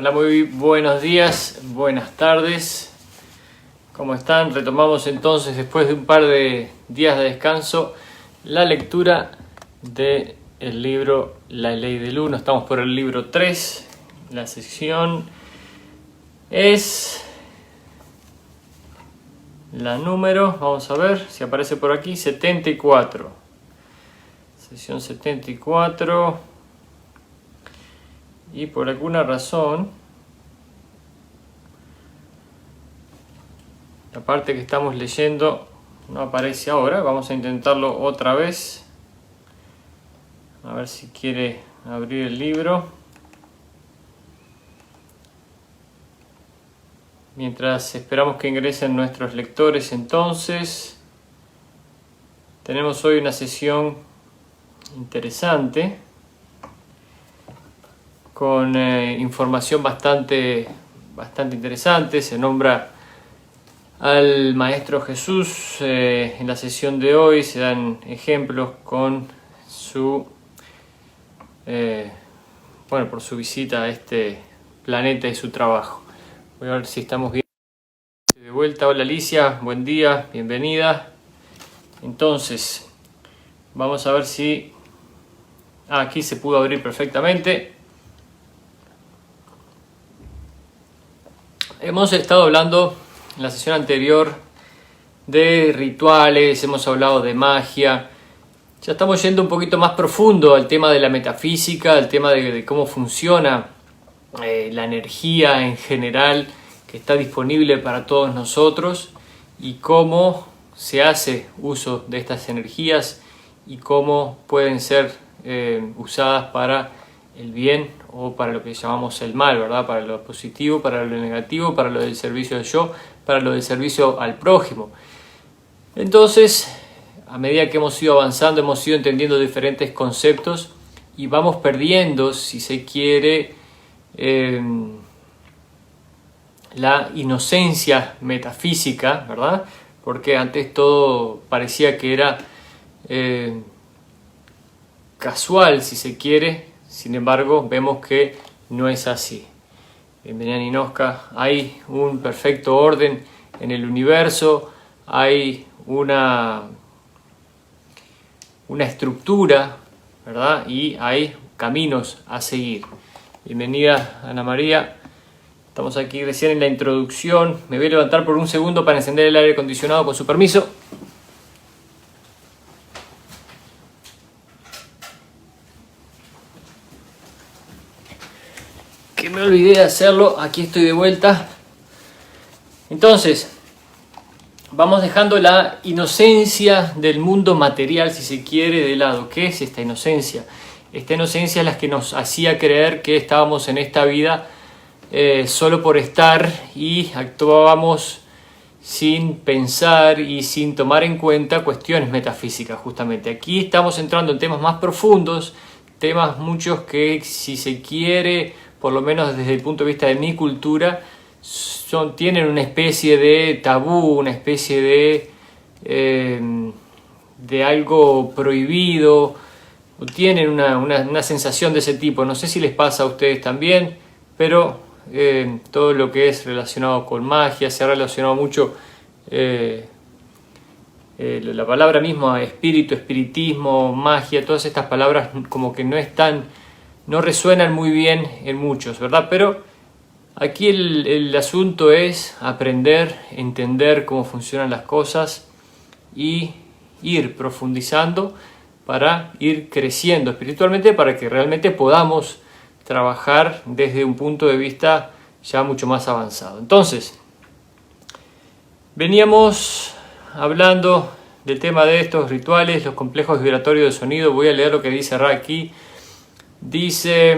Hola, muy buenos días, buenas tardes. ¿Cómo están? Retomamos entonces, después de un par de días de descanso, la lectura del libro La Ley del Uno. Estamos por el libro 3. La sección es la número, vamos a ver si aparece por aquí, 74. Sección 74. Y por alguna razón, la parte que estamos leyendo no aparece ahora. Vamos a intentarlo otra vez. A ver si quiere abrir el libro. Mientras esperamos que ingresen nuestros lectores, entonces, tenemos hoy una sesión interesante, con información bastante interesante. Se nombra al Maestro Jesús en la sesión de hoy. Se dan ejemplos con su por su visita a este planeta y su trabajo. Voy a ver si estamos bien de vuelta. Hola Alicia, buen día, bienvenida. Entonces, vamos a ver si aquí se pudo abrir perfectamente. Hemos estado hablando en la sesión anterior de rituales, hemos hablado de magia. Ya estamos yendo un poquito más profundo al tema de la metafísica, al tema de cómo funciona la energía en general que está disponible para todos nosotros y cómo se hace uso de estas energías y cómo pueden ser usadas para el bien o para lo que llamamos el mal, ¿verdad? Para lo positivo, para lo negativo, para lo del servicio al yo, para lo del servicio al prójimo. Entonces, a medida que hemos ido avanzando, hemos ido entendiendo diferentes conceptos y vamos perdiendo, si se quiere, la inocencia metafísica, ¿verdad? Porque antes todo parecía que era casual, si se quiere. Sin embargo, vemos que no es así. Bienvenida Ninoska. Hay un perfecto orden en el universo, hay una estructura, ¿verdad? Y hay caminos a seguir. Bienvenida Ana María. Estamos aquí recién en la introducción. Me voy a levantar por un segundo para encender el aire acondicionado, con su permiso. Que me olvidé de hacerlo. Aquí estoy de vuelta. Entonces, vamos dejando la inocencia del mundo material, si se quiere, de lado. ¿Qué es esta inocencia? Esta inocencia es la que nos hacía creer que estábamos en esta vida solo por estar y actuábamos sin pensar y sin tomar en cuenta cuestiones metafísicas, justamente. Aquí estamos entrando en temas más profundos, temas muchos que, si se quiere, por lo menos desde el punto de vista de mi cultura, tienen una especie de tabú, una especie de algo prohibido, o tienen una sensación de ese tipo. No sé si les pasa a ustedes también, pero todo lo que es relacionado con magia se ha relacionado mucho, la palabra misma, espíritu, espiritismo, magia, todas estas palabras como que no resuenan muy bien en muchos, ¿verdad? Pero aquí el asunto es aprender, entender cómo funcionan las cosas y ir profundizando para ir creciendo espiritualmente, para que realmente podamos trabajar desde un punto de vista ya mucho más avanzado. Entonces, veníamos hablando del tema de estos rituales, los complejos vibratorios de sonido. Voy a leer lo que dice Ra aquí. Dice: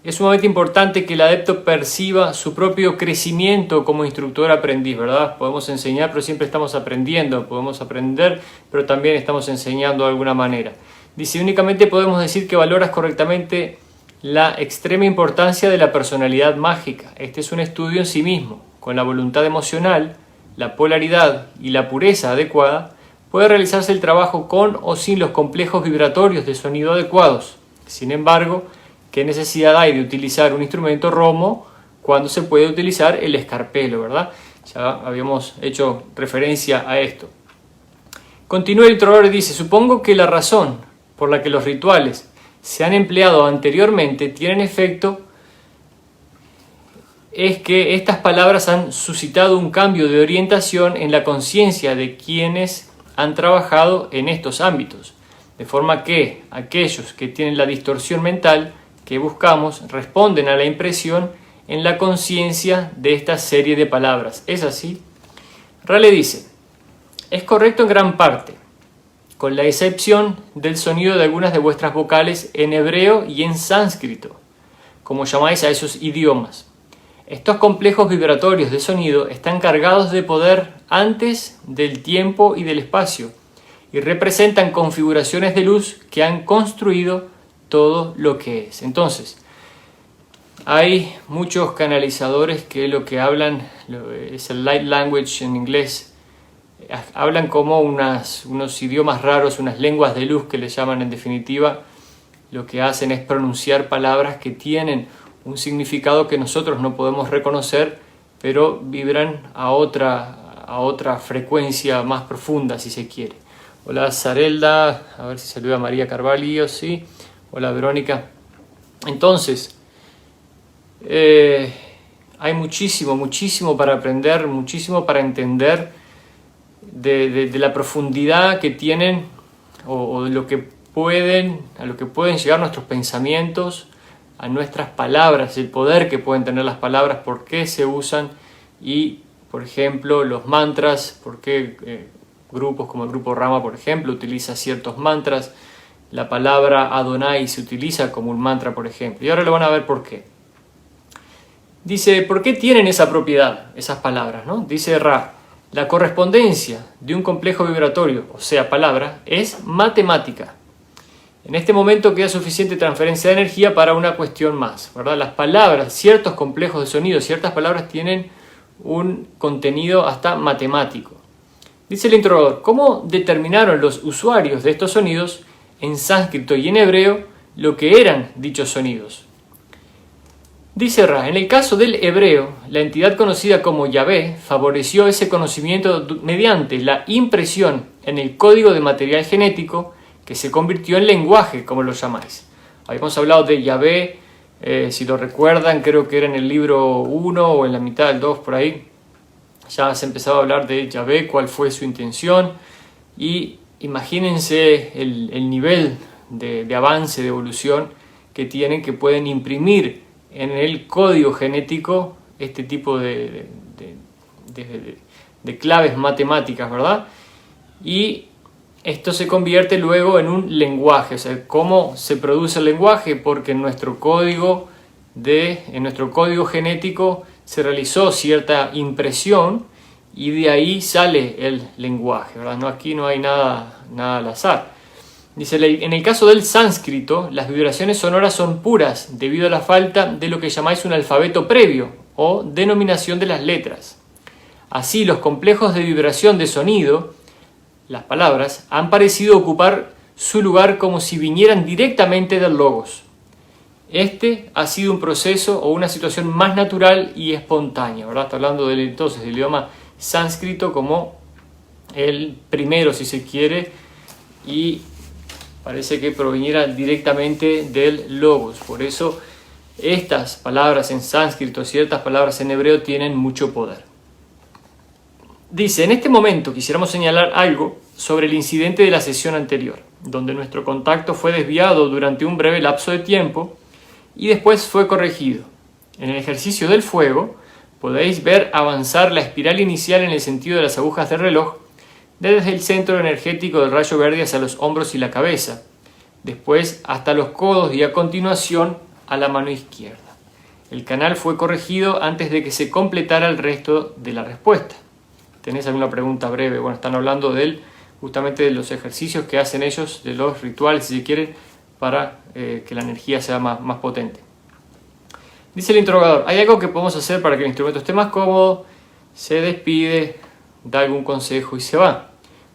es sumamente importante que el adepto perciba su propio crecimiento como instructor aprendiz, ¿verdad? Podemos enseñar, pero siempre estamos aprendiendo. Podemos aprender, pero también estamos enseñando de alguna manera. Dice: únicamente podemos decir que valoras correctamente la extrema importancia de la personalidad mágica. Este es un estudio en sí mismo. Con la voluntad emocional, la polaridad y la pureza adecuada, puede realizarse el trabajo con o sin los complejos vibratorios de sonido adecuados. Sin embargo, ¿qué necesidad hay de utilizar un instrumento romo cuando se puede utilizar el escarpelo, verdad? Ya habíamos hecho referencia a esto. Continúa el introductor y dice: supongo que la razón por la que los rituales se han empleado anteriormente tienen efecto es que estas palabras han suscitado un cambio de orientación en la conciencia de quienes han trabajado en estos ámbitos, de forma que aquellos que tienen la distorsión mental que buscamos responden a la impresión en la conciencia de esta serie de palabras. ¿Es así? Rale dice: es correcto en gran parte, con la excepción del sonido de algunas de vuestras vocales en hebreo y en sánscrito, como llamáis a esos idiomas. Estos complejos vibratorios de sonido están cargados de poder antes del tiempo y del espacio y representan configuraciones de luz que han construido todo lo que es. Entonces, hay muchos canalizadores que lo que hablan es el light language en inglés. Hablan como unos idiomas raros, unas lenguas de luz que le llaman en definitiva. Lo que hacen es pronunciar palabras que tienen un significado que nosotros no podemos reconocer, pero vibran a otra frecuencia más profunda, si se quiere. Hola Sarelda, a ver si saluda María Carvalho, sí. Hola Verónica. Entonces, hay muchísimo para aprender, muchísimo para entender de la profundidad que tienen o de lo que a lo que pueden llegar nuestros pensamientos, a nuestras palabras, el poder que pueden tener las palabras, por qué se usan y, por ejemplo, los mantras, por qué grupos como el grupo Rama, por ejemplo, utiliza ciertos mantras. La palabra Adonai se utiliza como un mantra, por ejemplo, y ahora lo van a ver por qué. Dice, ¿por qué tienen esa propiedad, esas palabras, ¿no? Dice Ra: la correspondencia de un complejo vibratorio, o sea, palabra, es matemática. En este momento queda suficiente transferencia de energía para una cuestión más, ¿verdad? Las palabras, ciertos complejos de sonido, ciertas palabras tienen un contenido hasta matemático. Dice el introductor: ¿cómo determinaron los usuarios de estos sonidos en sánscrito y en hebreo lo que eran dichos sonidos? Dice Ra: en el caso del hebreo, la entidad conocida como Yahvé favoreció ese conocimiento mediante la impresión en el código de material genético que se convirtió en lenguaje, como lo llamáis. Habíamos hablado de Yahvé, si lo recuerdan, creo que era en el libro 1 o en la mitad del 2 por ahí. Ya se empezaba a hablar de Yahvé, cuál fue su intención, y imagínense el nivel de avance, de evolución que tienen, que pueden imprimir en el código genético este tipo de claves matemáticas, ¿verdad? Y esto se convierte luego en un lenguaje. O sea, ¿cómo se produce el lenguaje? Porque en nuestro código genético se realizó cierta impresión y de ahí sale el lenguaje, ¿verdad? No, aquí no hay nada al azar. Dice, en el caso del sánscrito, las vibraciones sonoras son puras debido a la falta de lo que llamáis un alfabeto previo o denominación de las letras. Así, los complejos de vibración de sonido, las palabras, han parecido ocupar su lugar como si vinieran directamente del logos. Este ha sido un proceso o una situación más natural y espontánea, ¿verdad? Está hablando del idioma sánscrito como el primero, si se quiere, y parece que proviniera directamente del logos. Por eso estas palabras en sánscrito, ciertas palabras en hebreo tienen mucho poder. Dice, en este momento quisiéramos señalar algo sobre el incidente de la sesión anterior, donde nuestro contacto fue desviado durante un breve lapso de tiempo y después fue corregido. En el ejercicio del fuego podéis ver avanzar la espiral inicial en el sentido de las agujas del reloj, desde el centro energético del rayo verde hacia los hombros y la cabeza, después hasta los codos y a continuación a la mano izquierda. El canal fue corregido antes de que se completara el resto de la respuesta. ¿Tenés alguna pregunta breve? Bueno, están hablando justamente de los ejercicios que hacen ellos, de los rituales, si se quieren, para que la energía sea más potente. Dice el interrogador, ¿hay algo que podemos hacer para que el instrumento esté más cómodo? Se despide, da algún consejo y se va.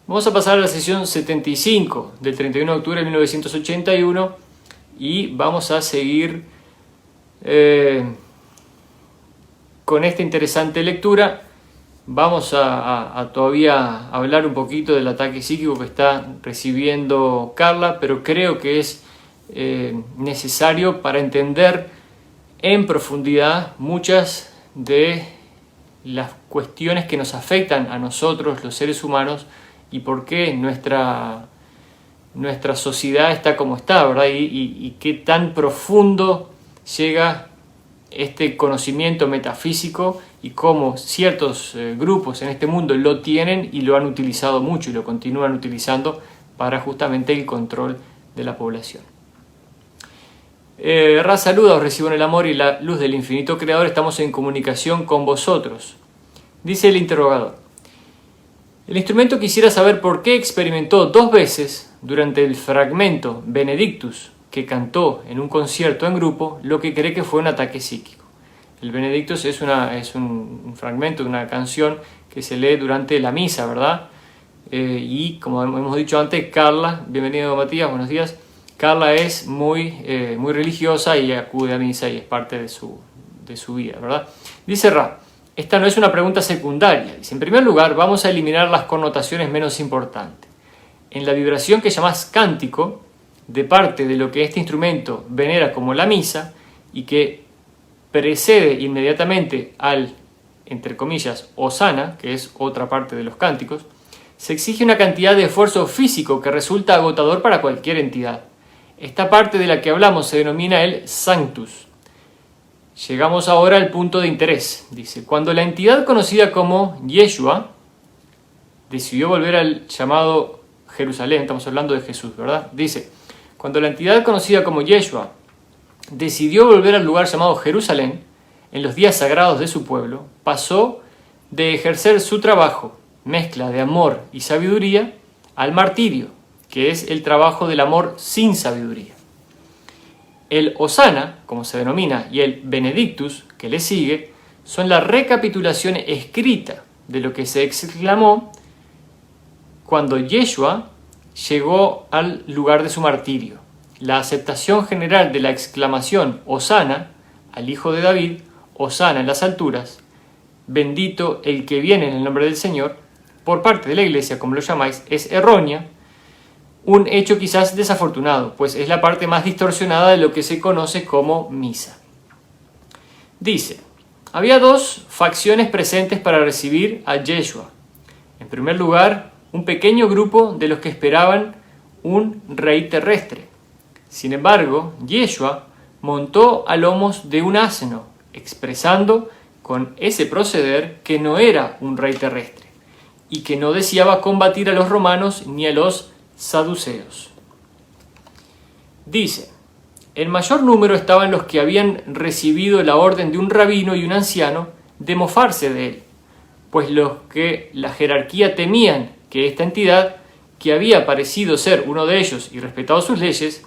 Vamos a pasar a la sesión 75 del 31 de octubre de 1981 y vamos a seguir con esta interesante lectura. Vamos a todavía hablar un poquito del ataque psíquico que está recibiendo Carla, pero creo que es necesario para entender en profundidad muchas de las cuestiones que nos afectan a nosotros, los seres humanos, y por qué nuestra sociedad está como está, ¿verdad? Y qué tan profundo llega este conocimiento metafísico y cómo ciertos grupos en este mundo lo tienen y lo han utilizado mucho y lo continúan utilizando para justamente el control de la población. Ra saluda, os recibo en el amor y la luz del infinito creador, estamos en comunicación con vosotros. Dice el interrogador: el instrumento quisiera saber por qué experimentó 2 veces durante el fragmento Benedictus que cantó en un concierto en grupo lo que cree que fue un ataque psíquico. El Benedictus es un fragmento de una canción que se lee durante la misa, ¿verdad? Y como hemos dicho antes, Carla, bienvenido Matías, buenos días. Carla es muy religiosa y acude a misa y es parte de su vida, ¿verdad? Dice Ra: esta no es una pregunta secundaria. Dice: en primer lugar, vamos a eliminar las connotaciones menos importantes. En la vibración que llamás cántico, de parte de lo que este instrumento venera como la misa y que precede inmediatamente al, entre comillas, hosana, que es otra parte de los cánticos, se exige una cantidad de esfuerzo físico que resulta agotador para cualquier entidad. Esta parte de la que hablamos se denomina el sanctus. Llegamos ahora al punto de interés. Dice: cuando la entidad conocida como Yeshua decidió volver al llamado Jerusalén, estamos hablando de Jesús, ¿verdad? Dice: cuando la entidad conocida como Yeshua decidió volver al lugar llamado Jerusalén, en los días sagrados de su pueblo, pasó de ejercer su trabajo, mezcla de amor y sabiduría, al martirio, que es el trabajo del amor sin sabiduría. El hosana, como se denomina, y el benedictus, que le sigue, son la recapitulación escrita de lo que se exclamó cuando Yeshua llegó al lugar de su martirio. La aceptación general de la exclamación hosana al Hijo de David, hosana en las alturas, bendito el que viene en el nombre del Señor, por parte de la Iglesia, como lo llamáis, es errónea, un hecho quizás desafortunado, pues es la parte más distorsionada de lo que se conoce como misa. Dice: había 2 facciones presentes para recibir a Yeshua. En primer lugar, un pequeño grupo de los que esperaban un rey terrestre. Sin embargo, Yeshua montó a lomos de un asno, expresando con ese proceder que no era un rey terrestre y que no deseaba combatir a los romanos ni a los saduceos. Dice: el mayor número estaban los que habían recibido la orden de un rabino y un anciano de mofarse de él, pues los que la jerarquía temían que esta entidad, que había parecido ser uno de ellos y respetado sus leyes,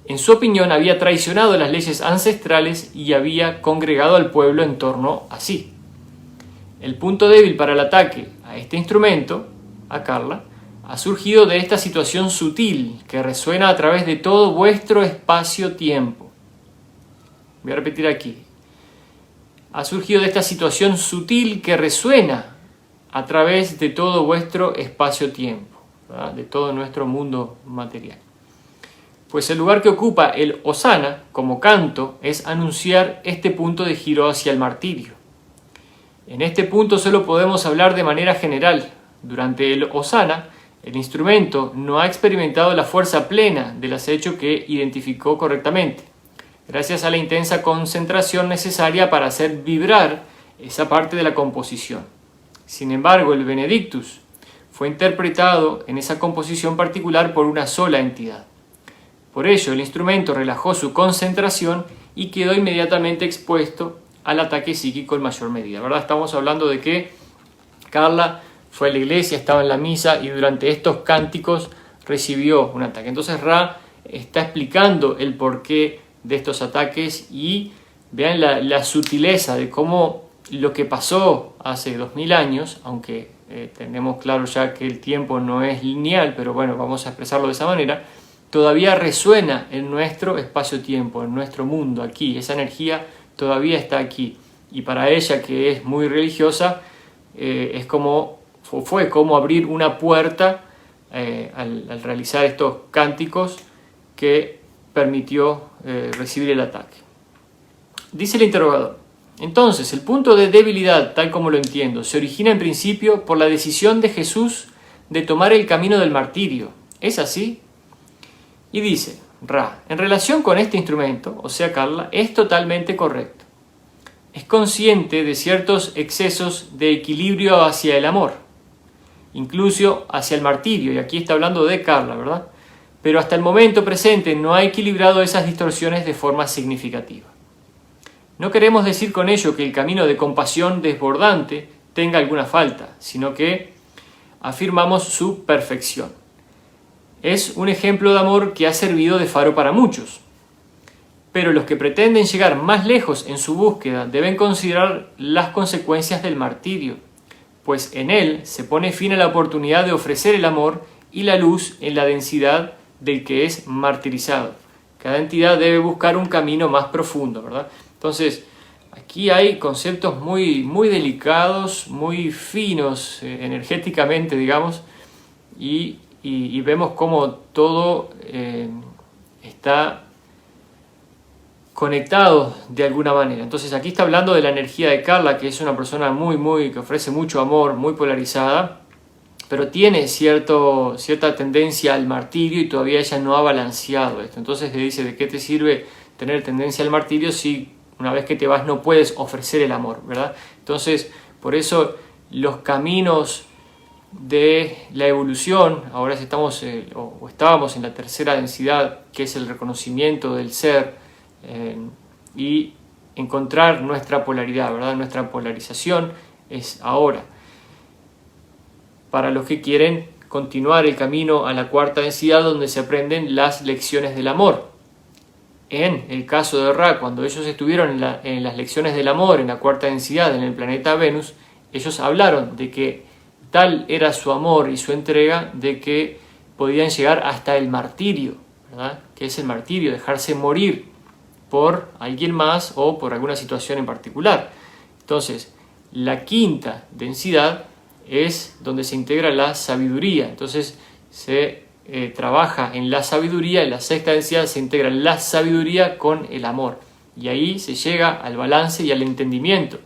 en su opinión había traicionado las leyes ancestrales y había congregado al pueblo en torno a sí. El punto débil para el ataque a este instrumento, a Carla, ha surgido de esta situación sutil que resuena a través de todo vuestro espacio-tiempo. Voy a repetir aquí. Ha surgido de esta situación sutil que resuena a través de todo vuestro espacio-tiempo, ¿verdad? De todo nuestro mundo material. Pues el lugar que ocupa el hosana como canto es anunciar este punto de giro hacia el martirio. En este punto solo podemos hablar de manera general. Durante el hosana, el instrumento no ha experimentado la fuerza plena del acecho que identificó correctamente, gracias a la intensa concentración necesaria para hacer vibrar esa parte de la composición. Sin embargo, el Benedictus fue interpretado en esa composición particular por una sola entidad. Por ello, el instrumento relajó su concentración y quedó inmediatamente expuesto al ataque psíquico en mayor medida, ¿verdad? Estamos hablando de que Carla fue a la iglesia, estaba en la misa y durante estos cánticos recibió un ataque. Entonces Ra está explicando el porqué de estos ataques y vean la sutileza de cómo lo que pasó hace 2000 años, aunque tenemos claro ya que el tiempo no es lineal, pero bueno, vamos a expresarlo de esa manera, todavía resuena en nuestro espacio-tiempo, en nuestro mundo aquí. Esa energía todavía está aquí. Y para ella, que es muy religiosa, fue como abrir una puerta al realizar estos cánticos que permitió recibir el ataque. Dice el interrogador: entonces, el punto de debilidad, tal como lo entiendo, se origina en principio por la decisión de Jesús de tomar el camino del martirio. ¿Es así? Y dice Ra: en relación con este instrumento, o sea, Carla, es totalmente correcto. Es consciente de ciertos excesos de equilibrio hacia el amor, incluso hacia el martirio, y aquí está hablando de Carla, ¿verdad? Pero hasta el momento presente no ha equilibrado esas distorsiones de forma significativa. No queremos decir con ello que el camino de compasión desbordante tenga alguna falta, sino que afirmamos su perfección. Es un ejemplo de amor que ha servido de faro para muchos. Pero los que pretenden llegar más lejos en su búsqueda deben considerar las consecuencias del martirio, pues en él se pone fin a la oportunidad de ofrecer el amor y la luz en la densidad del que es martirizado. Cada entidad debe buscar un camino más profundo, ¿verdad? Entonces, aquí hay conceptos muy, muy delicados, muy finos energéticamente, digamos, y vemos cómo todo está conectado de alguna manera. Entonces aquí está hablando de la energía de Carla, que es una persona que ofrece mucho amor, muy polarizada, pero tiene cierta tendencia al martirio y todavía ella no ha balanceado esto. Entonces le dice: ¿de qué te sirve tener tendencia al martirio si una vez que te vas no puedes ofrecer el amor, ¿verdad? Entonces, por eso los caminos de la evolución, ahora estábamos en la tercera densidad, que es el reconocimiento del ser, y encontrar nuestra polaridad, ¿verdad? Nuestra polarización es ahora. Para los que quieren continuar el camino a la cuarta densidad, donde se aprenden las lecciones del amor. En el caso de Ra, cuando ellos estuvieron en las lecciones del amor, en la cuarta densidad, en el planeta Venus, ellos hablaron de que tal era su amor y su entrega, de que podían llegar hasta el martirio, ¿verdad? Que es el martirio, dejarse morir por alguien más o por alguna situación en particular. Entonces, la quinta densidad es donde se integra la sabiduría. Entonces, se trabaja en la sabiduría. En la sexta densidad se integra la sabiduría con el amor. Y ahí se llega al balance y al entendimiento,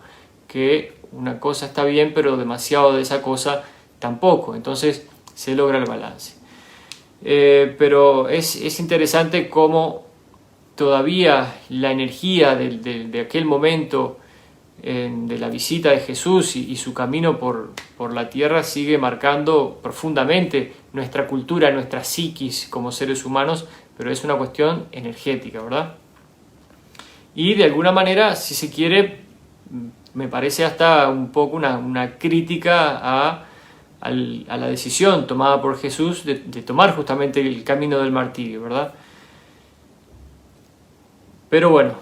que una cosa está bien, pero demasiado de esa cosa tampoco. Entonces, se logra el balance. Pero es interesante cómo todavía la energía de aquel momento de la visita de Jesús y su camino por la tierra sigue marcando profundamente nuestra cultura, nuestra psiquis como seres humanos, pero es una cuestión energética, ¿verdad? Y de alguna manera, si se quiere, me parece hasta un poco una crítica a la decisión tomada por Jesús de tomar justamente el camino del martirio, ¿verdad? Pero bueno,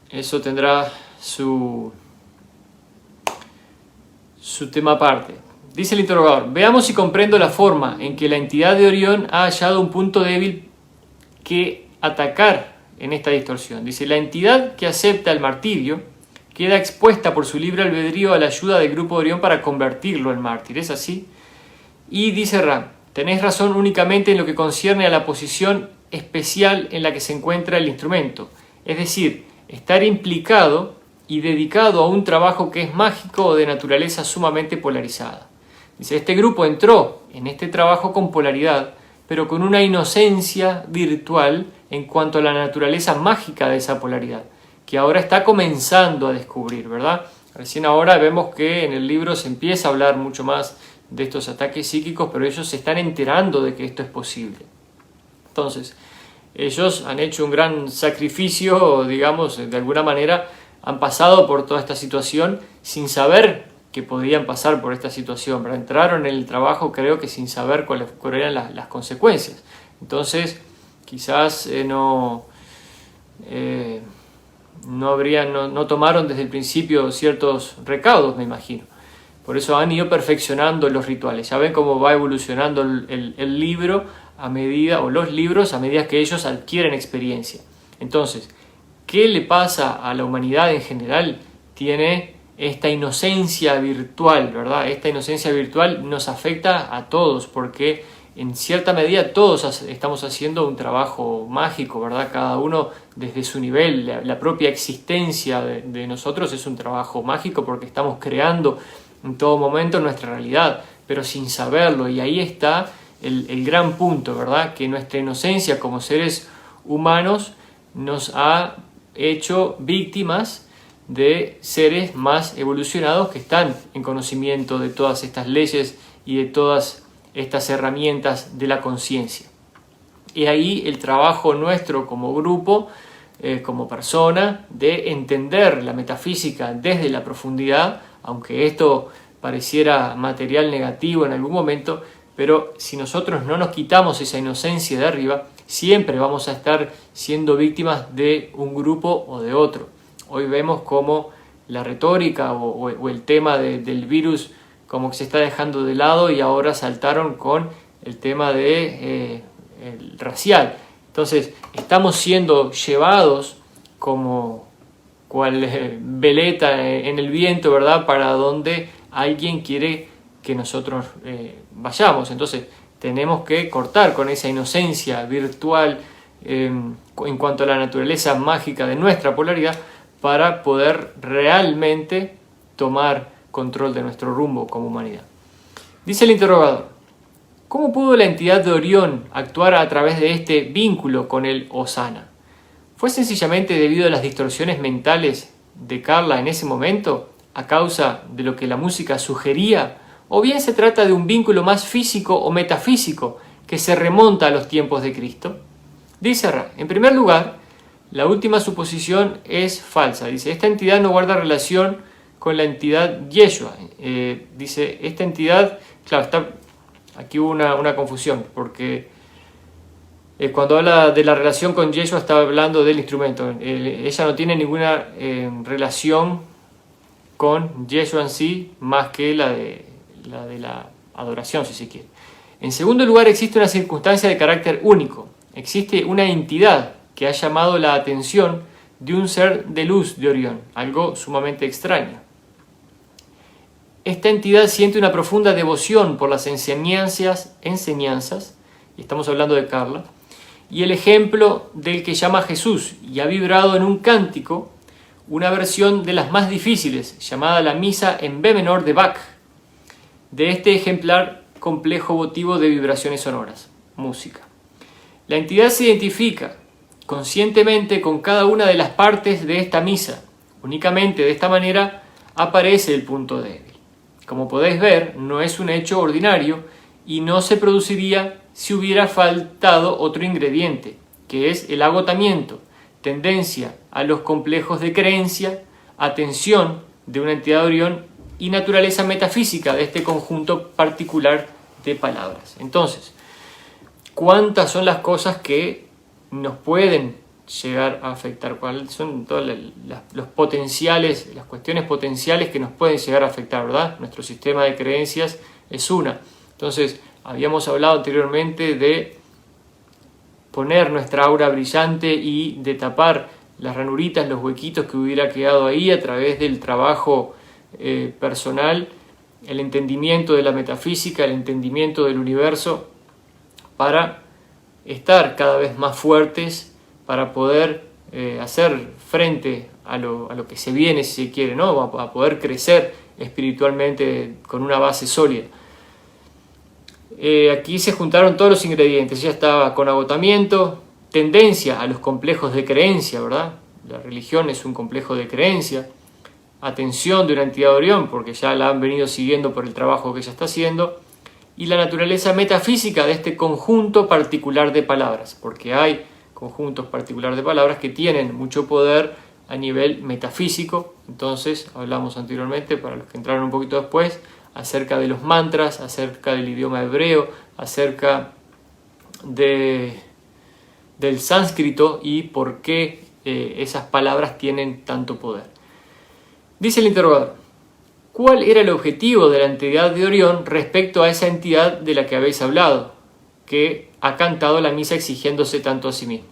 eso tendrá su tema aparte. Dice el interrogador: veamos si comprendo la forma en que la entidad de Orión ha hallado un punto débil que atacar en esta distorsión. Dice: la entidad que acepta el martirio queda expuesta por su libre albedrío a la ayuda del grupo de Orión para convertirlo en mártir. ¿Es así? Y dice Ram: tenéis razón únicamente en lo que concierne a la posición especial en la que se encuentra el instrumento, es decir, estar implicado y dedicado a un trabajo que es mágico o de naturaleza sumamente polarizada. Dice: este grupo entró en este trabajo con polaridad, pero con una inocencia virtual en cuanto a la naturaleza mágica de esa polaridad, que ahora está comenzando a descubrir, ¿verdad? Recién ahora vemos que en el libro se empieza a hablar mucho más de estos ataques psíquicos, pero ellos se están enterando de que esto es posible. Entonces, ellos han hecho un gran sacrificio, digamos, de alguna manera han pasado por toda esta situación sin saber que podían pasar por esta situación, ¿verdad? Entraron en el trabajo, creo que sin saber cuáles eran las consecuencias. Entonces, quizás no tomaron desde el principio ciertos recaudos, me imagino. Por eso han ido perfeccionando los rituales. Ya ven cómo va evolucionando el libro a medida, o los libros a medida que ellos adquieren experiencia. Entonces, ¿qué le pasa a la humanidad en general? Tiene esta inocencia virtual, ¿verdad? Esta inocencia virtual nos afecta a todos porque en cierta medida todos estamos haciendo un trabajo mágico, ¿verdad? Cada uno desde su nivel, la propia existencia de nosotros es un trabajo mágico porque estamos creando en todo momento nuestra realidad, pero sin saberlo. Y ahí está el gran punto, ¿verdad? Que nuestra inocencia como seres humanos nos ha hecho víctimas de seres más evolucionados que están en conocimiento de todas estas leyes y de todas estas herramientas de la conciencia. Y ahí el trabajo nuestro como grupo, como persona, de entender la metafísica desde la profundidad, aunque esto pareciera material negativo en algún momento, pero si nosotros no nos quitamos esa inocencia de arriba, siempre vamos a estar siendo víctimas de un grupo o de otro. Hoy vemos cómo la retórica o el tema del virus como que se está dejando de lado y ahora saltaron con el tema el racial. Entonces estamos siendo llevados como cual veleta en el viento, ¿verdad? Para donde alguien quiere que nosotros vayamos. Entonces tenemos que cortar con esa inocencia virtual en cuanto a la naturaleza mágica de nuestra polaridad para poder realmente tomar control de nuestro rumbo como humanidad. Dice el interrogador: ¿cómo pudo la entidad de Orión actuar a través de este vínculo con el Osana? ¿Fue sencillamente debido a las distorsiones mentales de Carla en ese momento, a causa de lo que la música sugería? ¿O bien se trata de un vínculo más físico o metafísico que se remonta a los tiempos de Cristo? Dice Ra, en primer lugar, la última suposición es falsa. Dice, esta entidad no guarda relación con la entidad Yeshua. Dice, esta entidad, claro, aquí hubo una confusión, porque cuando habla de la relación con Yeshua está hablando del instrumento. Ella no tiene ninguna relación con Yeshua en sí, más que la de la adoración, si se quiere. En segundo lugar, existe una circunstancia de carácter único. Existe una entidad que ha llamado la atención de un ser de luz de Orión, algo sumamente extraño. Esta entidad siente una profunda devoción por las enseñanzas, y estamos hablando de Carla, y el ejemplo del que llama Jesús, y ha vibrado en un cántico una versión de las más difíciles, llamada la Misa en B menor de Bach, de este ejemplar complejo votivo de vibraciones sonoras, música. La entidad se identifica conscientemente con cada una de las partes de esta misa. Únicamente de esta manera aparece el punto débil. Como podéis ver, no es un hecho ordinario y no se produciría si hubiera faltado otro ingrediente, que es el agotamiento, tendencia a los complejos de creencia, atención de una entidad de Orión y naturaleza metafísica de este conjunto particular de palabras. Entonces, ¿cuántas son las cosas que nos pueden llegar a afectar? ¿Cuáles son todas los potenciales, las cuestiones potenciales que nos pueden llegar a afectar, ¿verdad? Nuestro sistema de creencias es una. Entonces, habíamos hablado anteriormente de poner nuestra aura brillante y de tapar las ranuritas, los huequitos que hubiera quedado ahí a través del trabajo personal, el entendimiento de la metafísica, el entendimiento del universo, para estar cada vez más fuertes, para poder hacer frente a lo que se viene, si se quiere, ¿no? A poder crecer espiritualmente con una base sólida. Aquí se juntaron todos los ingredientes. Ya estaba con agotamiento, tendencia a los complejos de creencia, ¿verdad? La religión es un complejo de creencia. Atención de una entidad de Orión, porque ya la han venido siguiendo por el trabajo que ella está haciendo, y la naturaleza metafísica de este conjunto particular de palabras, porque hay conjuntos particulares de palabras que tienen mucho poder a nivel metafísico. Entonces, hablamos anteriormente, para los que entraron un poquito después, acerca de los mantras, acerca del idioma hebreo, acerca del sánscrito y por qué esas palabras tienen tanto poder. Dice el interrogador, ¿cuál era el objetivo de la entidad de Orión respecto a esa entidad de la que habéis hablado, que ha cantado la misa exigiéndose tanto a sí mismo.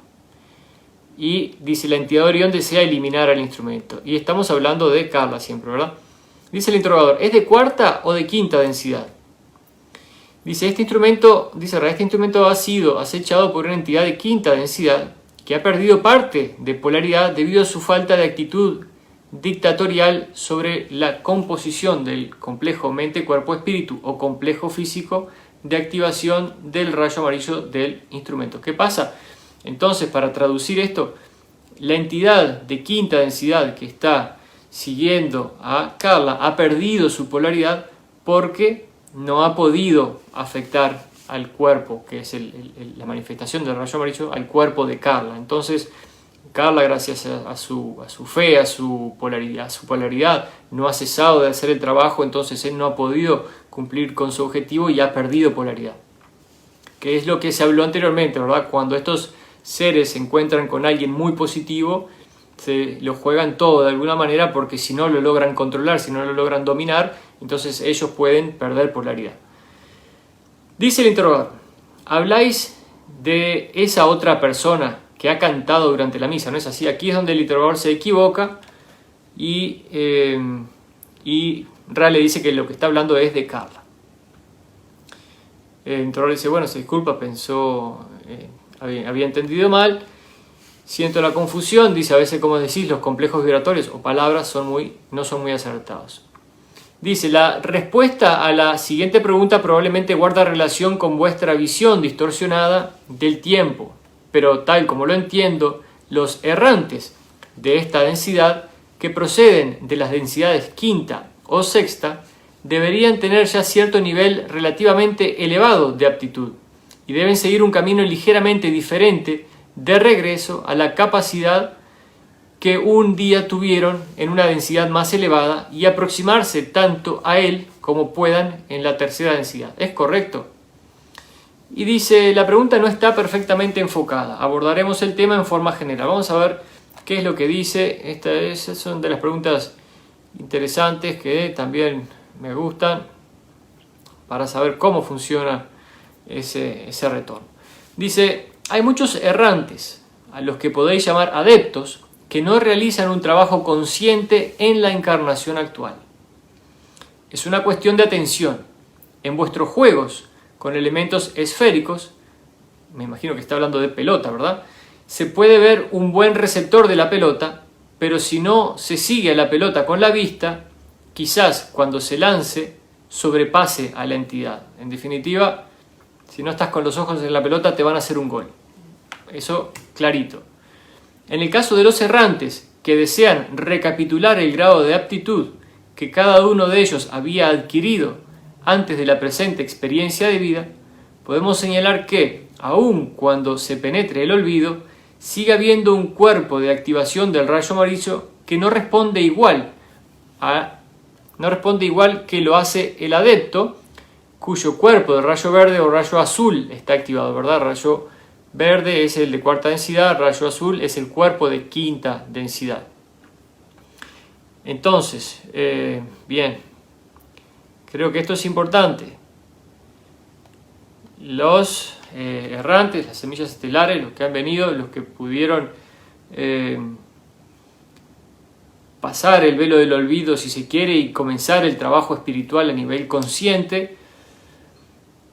Y dice, la entidad de Orión desea eliminar al instrumento. Y estamos hablando de Carla siempre, ¿verdad? Dice el interrogador, ¿es de cuarta o de quinta densidad? Dice, este instrumento ha sido acechado por una entidad de quinta densidad que ha perdido parte de polaridad debido a su falta de actitud dictatorial sobre la composición del complejo mente-cuerpo-espíritu o complejo físico de activación del rayo amarillo del instrumento. ¿Qué pasa? Entonces, para traducir esto, la entidad de quinta densidad que está siguiendo a Carla ha perdido su polaridad porque no ha podido afectar al cuerpo, que es la manifestación del rayo amarillo, al cuerpo de Carla. Entonces, Carla, gracias a su fe, a su polaridad, no ha cesado de hacer el trabajo, entonces él no ha podido cumplir con su objetivo y ha perdido polaridad. Que es lo que se habló anteriormente, ¿verdad? Cuando estos seres se encuentran con alguien muy positivo, se lo juegan todo de alguna manera, porque si no lo logran controlar, si no lo logran dominar, entonces ellos pueden perder polaridad. Dice el interrogador, ¿habláis de esa otra persona que ha cantado durante la misa? ¿No es así? Aquí es donde el interrogador se equivoca y Ra le dice que lo que está hablando es de Carla. El interrogador dice, bueno, se disculpa, pensó, había entendido mal. Siento la confusión, dice, a veces, como decís, los complejos vibratorios o palabras no son muy acertados. Dice, la respuesta a la siguiente pregunta probablemente guarda relación con vuestra visión distorsionada del tiempo, pero tal como lo entiendo, los errantes de esta densidad, que proceden de las densidades quinta o sexta, deberían tener ya cierto nivel relativamente elevado de aptitud y deben seguir un camino ligeramente diferente de regreso a la capacidad que un día tuvieron en una densidad más elevada y aproximarse tanto a él como puedan en la tercera densidad. ¿Es correcto? Y dice, la pregunta no está perfectamente enfocada. Abordaremos el tema en forma general. Vamos a ver qué es lo que dice. Estas son de las preguntas interesantes que también me gustan para saber cómo funciona ese retorno. Dice, hay muchos errantes, a los que podéis llamar adeptos, que no realizan un trabajo consciente en la encarnación actual. Es una cuestión de atención. En vuestros juegos con elementos esféricos, me imagino que está hablando de pelota, ¿verdad? Se puede ver un buen receptor de la pelota, pero si no se sigue a la pelota con la vista, quizás cuando se lance sobrepase a la entidad. En definitiva, si no estás con los ojos en la pelota, te van a hacer un gol. Eso clarito. En el caso de los errantes que desean recapitular el grado de aptitud que cada uno de ellos había adquirido antes de la presente experiencia de vida, podemos señalar que, aun cuando se penetre el olvido, sigue habiendo un cuerpo de activación del rayo amarillo que no responde igual que lo hace el adepto, cuyo cuerpo de rayo verde o rayo azul está activado, ¿verdad? Rayo verde es el de cuarta densidad, rayo azul es el cuerpo de quinta densidad. Entonces, bien, creo que esto es importante. Los errantes, las semillas estelares, los que han venido, los que pudieron pasar el velo del olvido, si se quiere, y comenzar el trabajo espiritual a nivel consciente,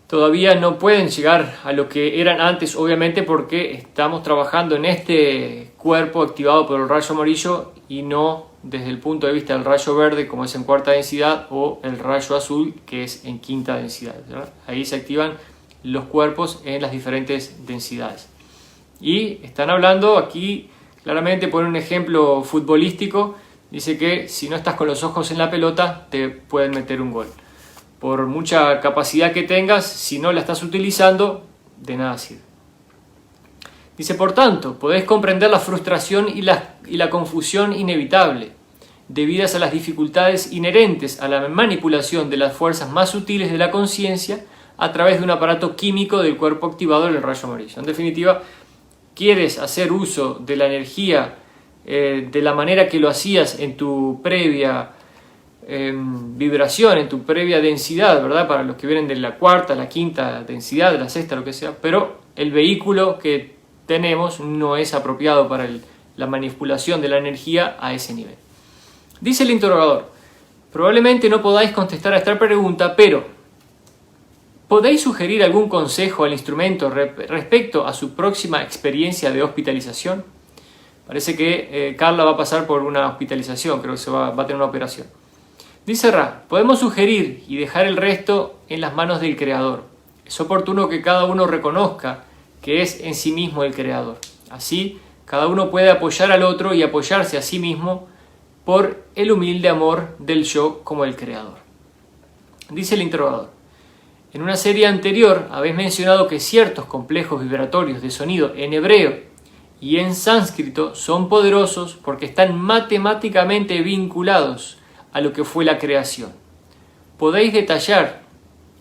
todavía no pueden llegar a lo que eran antes, obviamente porque estamos trabajando en este cuerpo activado por el rayo amarillo y no desde el punto de vista del rayo verde, como es en cuarta densidad, o el rayo azul, que es en quinta densidad, ¿verdad? Ahí se activan los cuerpos en las diferentes densidades. Y están hablando aquí, claramente por un ejemplo futbolístico, dice que si no estás con los ojos en la pelota, te pueden meter un gol. Por mucha capacidad que tengas, si no la estás utilizando, de nada sirve. Dice, por tanto, podéis comprender la frustración y la confusión inevitable, debidas a las dificultades inherentes a la manipulación de las fuerzas más sutiles de la conciencia a través de un aparato químico del cuerpo activado en el rayo amarillo. En definitiva, quieres hacer uso de la energía de la manera que lo hacías en tu previa vibración, en tu previa densidad, ¿verdad? Para los que vienen de la cuarta, la quinta densidad, de la sexta, lo que sea, pero el vehículo que tenemos no es apropiado para la manipulación de la energía a ese nivel. Dice el interrogador: probablemente no podáis contestar a esta pregunta, pero ¿podéis sugerir algún consejo al instrumento respecto a su próxima experiencia de hospitalización? Parece que Carla va a pasar por una hospitalización, creo que va a tener una operación. Dice Ra: podemos sugerir y dejar el resto en las manos del Creador. Es oportuno que cada uno reconozca que es en sí mismo el Creador. Así, cada uno puede apoyar al otro y apoyarse a sí mismo por el humilde amor del yo como el Creador. Dice el interrogador: en una serie anterior habéis mencionado que ciertos complejos vibratorios de sonido en hebreo y en sánscrito son poderosos porque están matemáticamente vinculados a lo que fue la creación. ¿Podéis detallar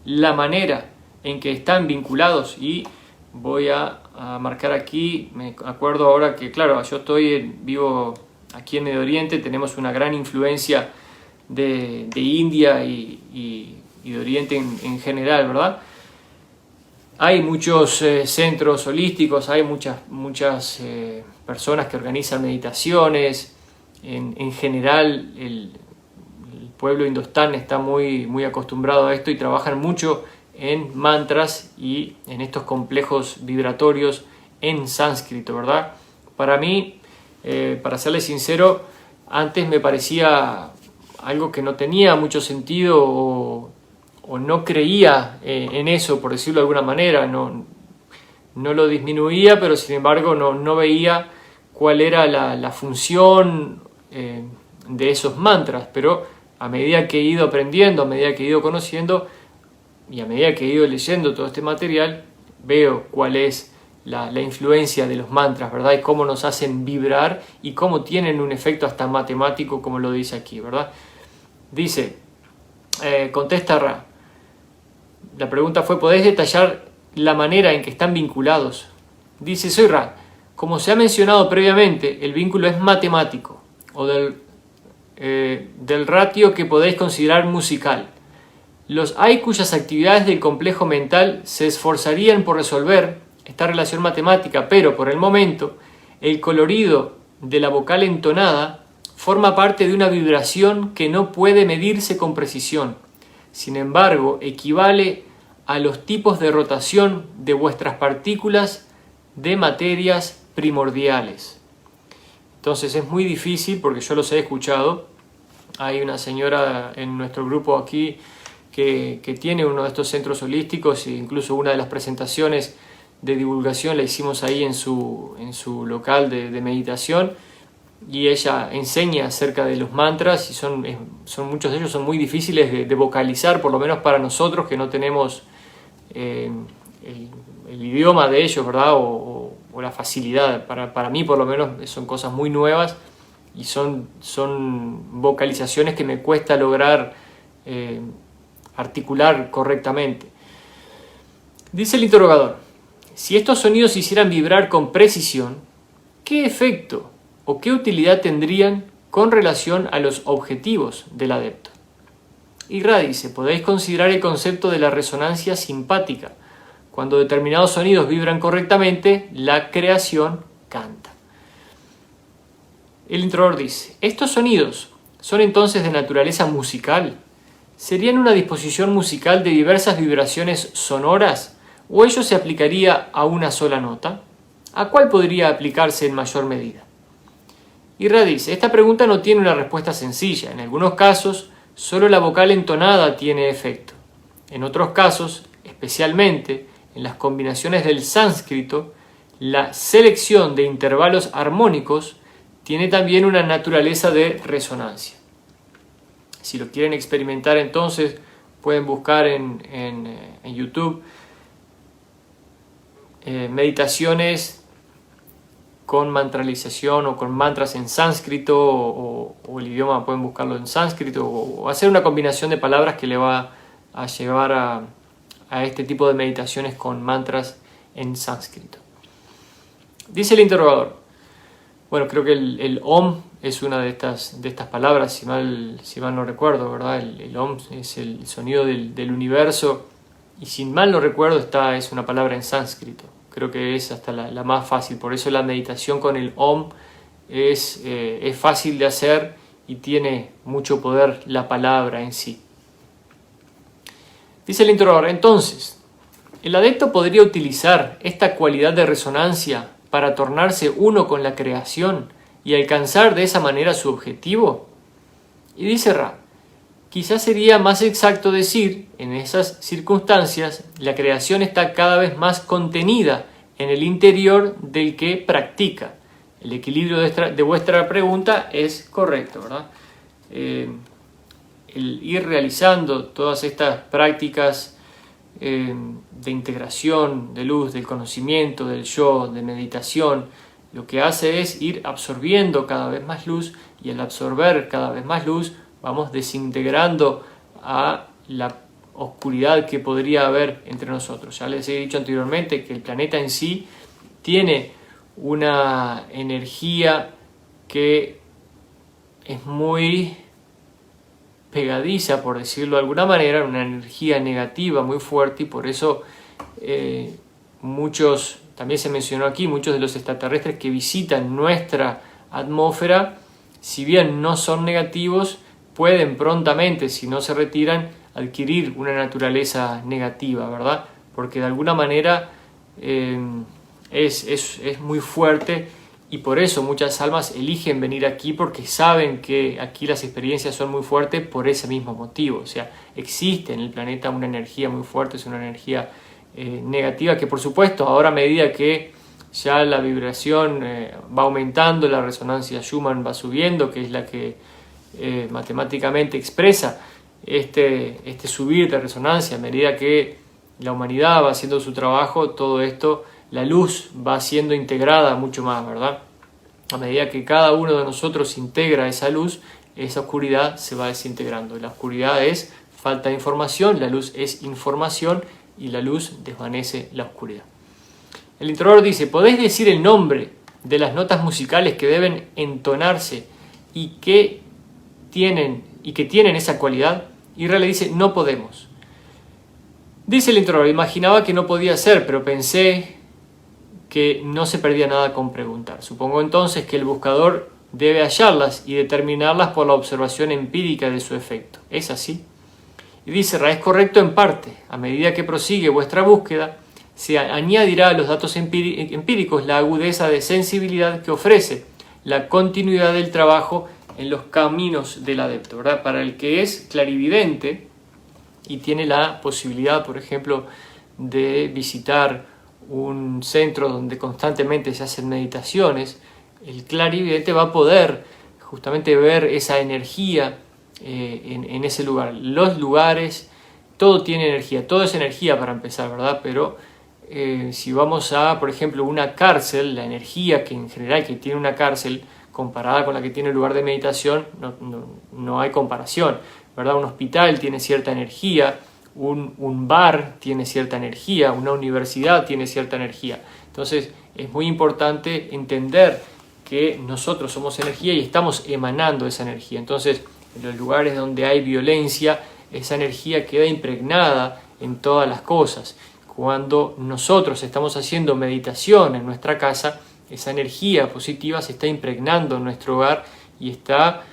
la manera en que están vinculados? Y voy a marcar aquí, me acuerdo ahora que, claro, yo vivo aquí en Medio Oriente, tenemos una gran influencia de India y de Oriente en general, ¿verdad? Hay muchos centros holísticos, hay muchas personas que organizan meditaciones. En general, el pueblo indostán está muy acostumbrado a esto y trabajan mucho en mantras y en estos complejos vibratorios en sánscrito, ¿verdad? Para mí, para serles sincero, antes me parecía algo que no tenía mucho sentido o no creía en eso, por decirlo de alguna manera. No lo disminuía, pero sin embargo no veía cuál era la función de esos mantras. Pero a medida que he ido aprendiendo, a medida que he ido conociendo y a medida que he ido leyendo todo este material, veo cuál es la influencia de los mantras, ¿verdad? Y cómo nos hacen vibrar y cómo tienen un efecto hasta matemático, como lo dice aquí, ¿verdad? Dice, contesta Ra. La pregunta fue: ¿podéis detallar la manera en que están vinculados? Dice: soy Ra. Como se ha mencionado previamente, el vínculo es matemático, o del ratio que podéis considerar musical. Los hay cuyas actividades del complejo mental se esforzarían por resolver esta relación matemática, pero por el momento el colorido de la vocal entonada forma parte de una vibración que no puede medirse con precisión. Sin embargo, equivale a los tipos de rotación de vuestras partículas de materias primordiales. Entonces es muy difícil, porque yo los he escuchado. Hay una señora en nuestro grupo aquí que tiene uno de estos centros holísticos, e incluso una de las presentaciones de divulgación la hicimos ahí en su local de meditación, y ella enseña acerca de los mantras, y son muchos de ellos son muy difíciles de vocalizar, por lo menos para nosotros que no tenemos el idioma de ellos, ¿verdad? O la facilidad. Para mí por lo menos son cosas muy nuevas y son vocalizaciones que me cuesta lograr articular correctamente. Dice el interrogador: si estos sonidos se hicieran vibrar con precisión, ¿qué efecto o qué utilidad tendrían con relación a los objetivos del adepto? Y Ra dice: podéis considerar el concepto de la resonancia simpática. Cuando determinados sonidos vibran correctamente, la creación canta. El interrogador dice: ¿estos sonidos son entonces de naturaleza musical? ¿Serían una disposición musical de diversas vibraciones sonoras, o ello se aplicaría a una sola nota? ¿A cuál podría aplicarse en mayor medida? Y Ra dice: esta pregunta no tiene una respuesta sencilla. En algunos casos, solo la vocal entonada tiene efecto. En otros casos, especialmente en las combinaciones del sánscrito, la selección de intervalos armónicos tiene también una naturaleza de resonancia. Si lo quieren experimentar, entonces pueden buscar en YouTube meditaciones con mantralización o con mantras en sánscrito, o el idioma pueden buscarlo en sánscrito, o hacer una combinación de palabras que le va a llevar a este tipo de meditaciones con mantras en sánscrito. Dice el interrogador: bueno, creo que el Om es una de estas palabras, si mal no recuerdo, ¿verdad? El Om es el sonido del universo, y si mal no recuerdo es una palabra en sánscrito. Creo que es hasta la más fácil, por eso la meditación con el Om es fácil de hacer y tiene mucho poder la palabra en sí. Dice el introductor, entonces, ¿el adepto podría utilizar esta cualidad de resonancia para tornarse uno con la creación y alcanzar de esa manera su objetivo? Y dice Ra, quizás sería más exacto decir, en esas circunstancias, la creación está cada vez más contenida en el interior del que practica. El equilibrio de vuestra pregunta es correcto, ¿verdad? El ir realizando todas estas prácticas de integración de luz, del conocimiento, del yo, de meditación, lo que hace es ir absorbiendo cada vez más luz, y al absorber cada vez más luz vamos desintegrando a la oscuridad que podría haber entre nosotros. Ya les he dicho anteriormente que el planeta en sí tiene una energía que es muy pegadiza, por decirlo de alguna manera, una energía negativa muy fuerte, y por eso también se mencionó aquí, muchos de los extraterrestres que visitan nuestra atmósfera, si bien no son negativos, pueden prontamente, si no se retiran, adquirir una naturaleza negativa, ¿verdad? Porque de alguna manera es muy fuerte, y por eso muchas almas eligen venir aquí, porque saben que aquí las experiencias son muy fuertes por ese mismo motivo. O sea, existe en el planeta una energía muy fuerte, es una energía negativa que, por supuesto, ahora a medida que ya la vibración va aumentando, la resonancia Schumann va subiendo, que es la que matemáticamente expresa este subir de resonancia, a medida que la humanidad va haciendo su trabajo, todo esto, la luz va siendo integrada mucho más, ¿verdad? A medida que cada uno de nosotros integra esa luz, esa oscuridad se va desintegrando. La oscuridad es falta de información, la luz es información, y la luz desvanece la oscuridad. El introductor dice, ¿podéis decir el nombre de las notas musicales que deben entonarse y que tienen esa cualidad? Y Ra le dice, no podemos. Dice el introductor, imaginaba que no podía ser, pero pensé que no se perdía nada con preguntar. Supongo entonces que el buscador debe hallarlas y determinarlas por la observación empírica de su efecto. ¿Es así? Y dice Ra, es correcto en parte. A medida que prosigue vuestra búsqueda, se añadirá a los datos empíricos la agudeza de sensibilidad que ofrece la continuidad del trabajo en los caminos del adepto, ¿verdad? Para el que es clarividente y tiene la posibilidad, por ejemplo, de visitar un centro donde constantemente se hacen meditaciones, el clarividente va a poder justamente ver esa energía en ese lugar. Los lugares, todo tiene energía, todo es energía para empezar, ¿verdad? Pero si vamos a, por ejemplo, una cárcel, la energía que en general que tiene una cárcel comparada con la que tiene el lugar de meditación, no hay comparación, ¿verdad? Un hospital tiene cierta energía, un bar tiene cierta energía, una universidad tiene cierta energía. Entonces es muy importante entender que nosotros somos energía y estamos emanando esa energía. Entonces, en los lugares donde hay violencia, esa energía queda impregnada en todas las cosas. Cuando nosotros estamos haciendo meditación en nuestra casa, esa energía positiva se está impregnando en nuestro hogar y está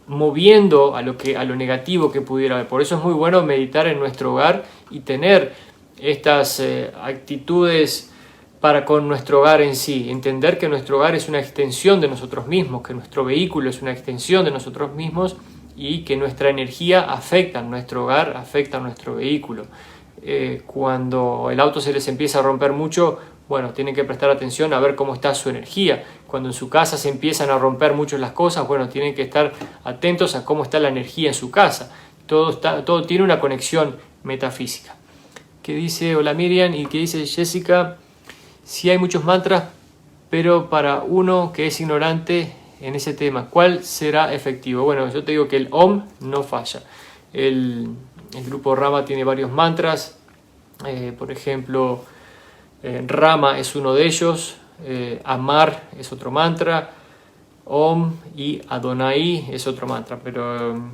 moviendo a lo negativo que pudiera haber. Por eso es muy bueno meditar en nuestro hogar y tener estas actitudes para con nuestro hogar en sí. Entender que nuestro hogar es una extensión de nosotros mismos, que nuestro vehículo es una extensión de nosotros mismos y que nuestra energía afecta a nuestro hogar, afecta a nuestro vehículo. Cuando el auto se les empieza a romper mucho, bueno, tienen que prestar atención a ver cómo está su energía. Cuando en su casa se empiezan a romper mucho las cosas, bueno, tienen que estar atentos a cómo está la energía en su casa. Todo tiene una conexión metafísica. ¿Qué dice hola Miriam? Y ¿qué dice Jessica? Sí hay muchos mantras, pero para uno que es ignorante en ese tema, ¿cuál será efectivo? Bueno, yo te digo que el Om no falla. El grupo Rama tiene varios mantras, por ejemplo, Rama es uno de ellos, Amar es otro mantra, Om y Adonai es otro mantra, pero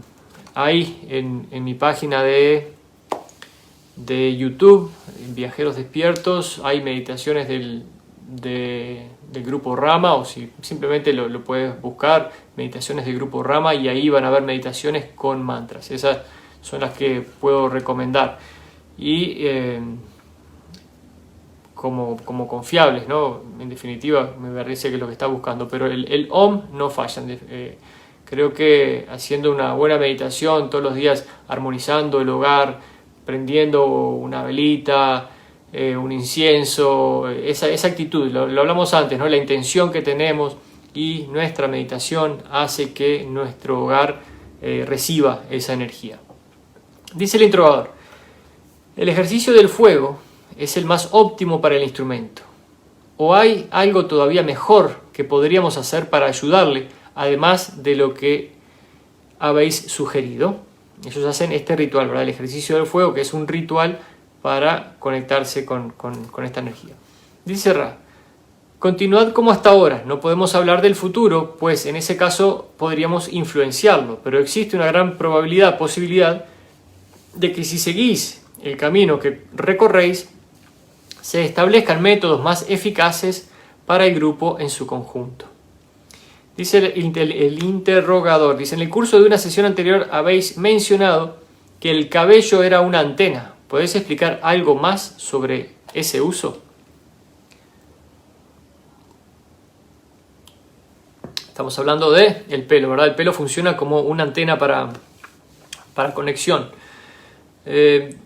hay en mi página de YouTube, Viajeros Despiertos, hay meditaciones del grupo Rama, o si simplemente lo puedes buscar, meditaciones del grupo Rama, y ahí van a haber meditaciones con mantras. Esas son las que puedo recomendar y como confiables, ¿no? En definitiva me parece que es lo que está buscando, pero el Om no falla. Creo que haciendo una buena meditación todos los días, armonizando el hogar, prendiendo una velita, un incienso, esa actitud, lo hablamos antes, ¿no? La intención que tenemos y nuestra meditación hace que nuestro hogar reciba esa energía. Dice el introductor: el ejercicio del fuego es el más óptimo para el instrumento. ¿O hay algo todavía mejor que podríamos hacer para ayudarle, además de lo que habéis sugerido? Ellos hacen este ritual, ¿verdad? El ejercicio del fuego, que es un ritual para conectarse con esta energía. Dice Ra: continuad como hasta ahora, no podemos hablar del futuro, pues en ese caso podríamos influenciarlo, pero existe una gran posibilidad de que si seguís el camino que recorréis, se establezcan métodos más eficaces para el grupo en su conjunto. Dice el interrogador, dice: en el curso de una sesión anterior habéis mencionado que el cabello era una antena. ¿Podéis explicar algo más sobre ese uso? Estamos hablando de el pelo, ¿verdad? El pelo funciona como una antena para conexión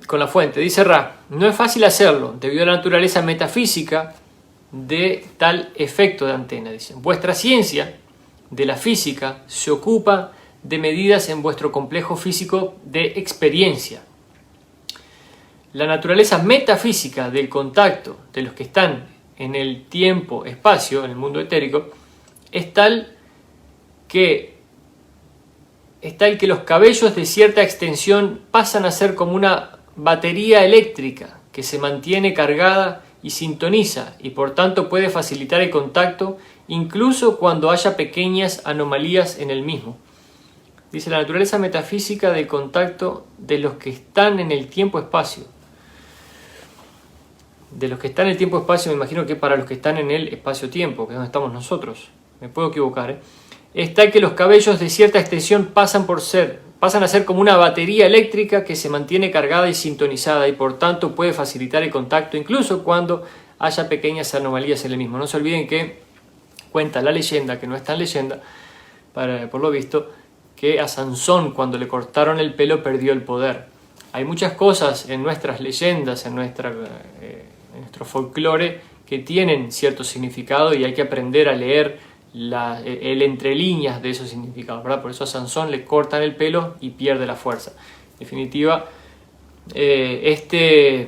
con la fuente. Dice Ra: no es fácil hacerlo debido a la naturaleza metafísica de tal efecto de antena. Dicen: vuestra ciencia de la física se ocupa de medidas en vuestro complejo físico de experiencia. La naturaleza metafísica del contacto de los que están en el tiempo-espacio, en el mundo etérico, es tal que los cabellos de cierta extensión pasan a ser como una batería eléctrica que se mantiene cargada y sintoniza, y por tanto puede facilitar el contacto incluso cuando haya pequeñas anomalías en el mismo. Dice: la naturaleza metafísica del contacto de los que están en el tiempo-espacio. De los que están en el tiempo-espacio, me imagino que para los que están en el espacio-tiempo, que es donde estamos nosotros. Me puedo equivocar, es tal que los cabellos de cierta extensión pasan a ser como una batería eléctrica que se mantiene cargada y sintonizada, y por tanto puede facilitar el contacto incluso cuando haya pequeñas anomalías en el mismo. No se olviden que cuenta la leyenda, que no es tan leyenda, por lo visto, que a Sansón, cuando le cortaron el pelo, perdió el poder. Hay muchas cosas en nuestras leyendas, en nuestro folclore, que tienen cierto significado, y hay que aprender a leer el entre líneas de esos significados, ¿verdad? Por eso a Sansón le cortan el pelo y pierde la fuerza. En definitiva, este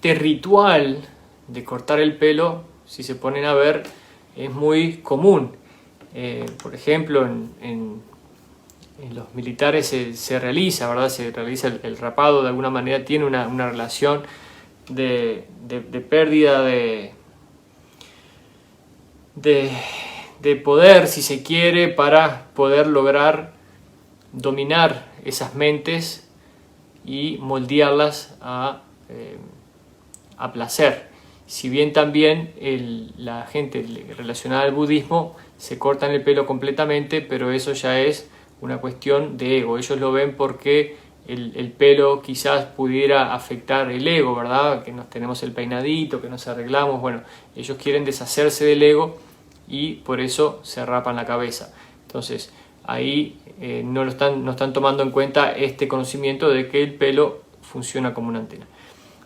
ritual de cortar el pelo, si se ponen a ver, es muy común. Por ejemplo, en los militares se realiza, ¿verdad? Se realiza el rapado, de alguna manera tiene una relación de pérdida de poder, si se quiere, para poder lograr dominar esas mentes y moldearlas a placer. Si bien también la gente relacionada al budismo se cortan el pelo completamente, pero eso ya es una cuestión de ego. Ellos lo ven porque el pelo quizás pudiera afectar el ego, ¿verdad? Que nos tenemos el peinadito, que nos arreglamos. Bueno, ellos quieren deshacerse del ego y por eso se rapan la cabeza. Entonces ahí no están tomando en cuenta este conocimiento de que el pelo funciona como una antena.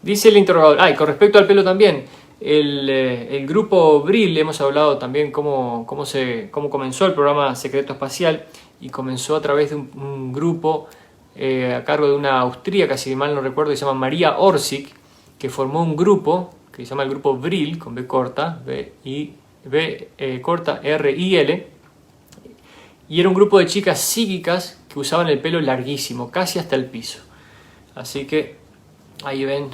Dice el interrogador, y con respecto al pelo también, el grupo Brill, hemos hablado también cómo comenzó el programa Secreto Espacial, y comenzó a través de un grupo a cargo de una austríaca, si mal no recuerdo, que se llama María Orsic, que formó un grupo que se llama el grupo Brill, con B corta, B corta R-I-L, y era un grupo de chicas psíquicas que usaban el pelo larguísimo, casi hasta el piso. Así que ahí ven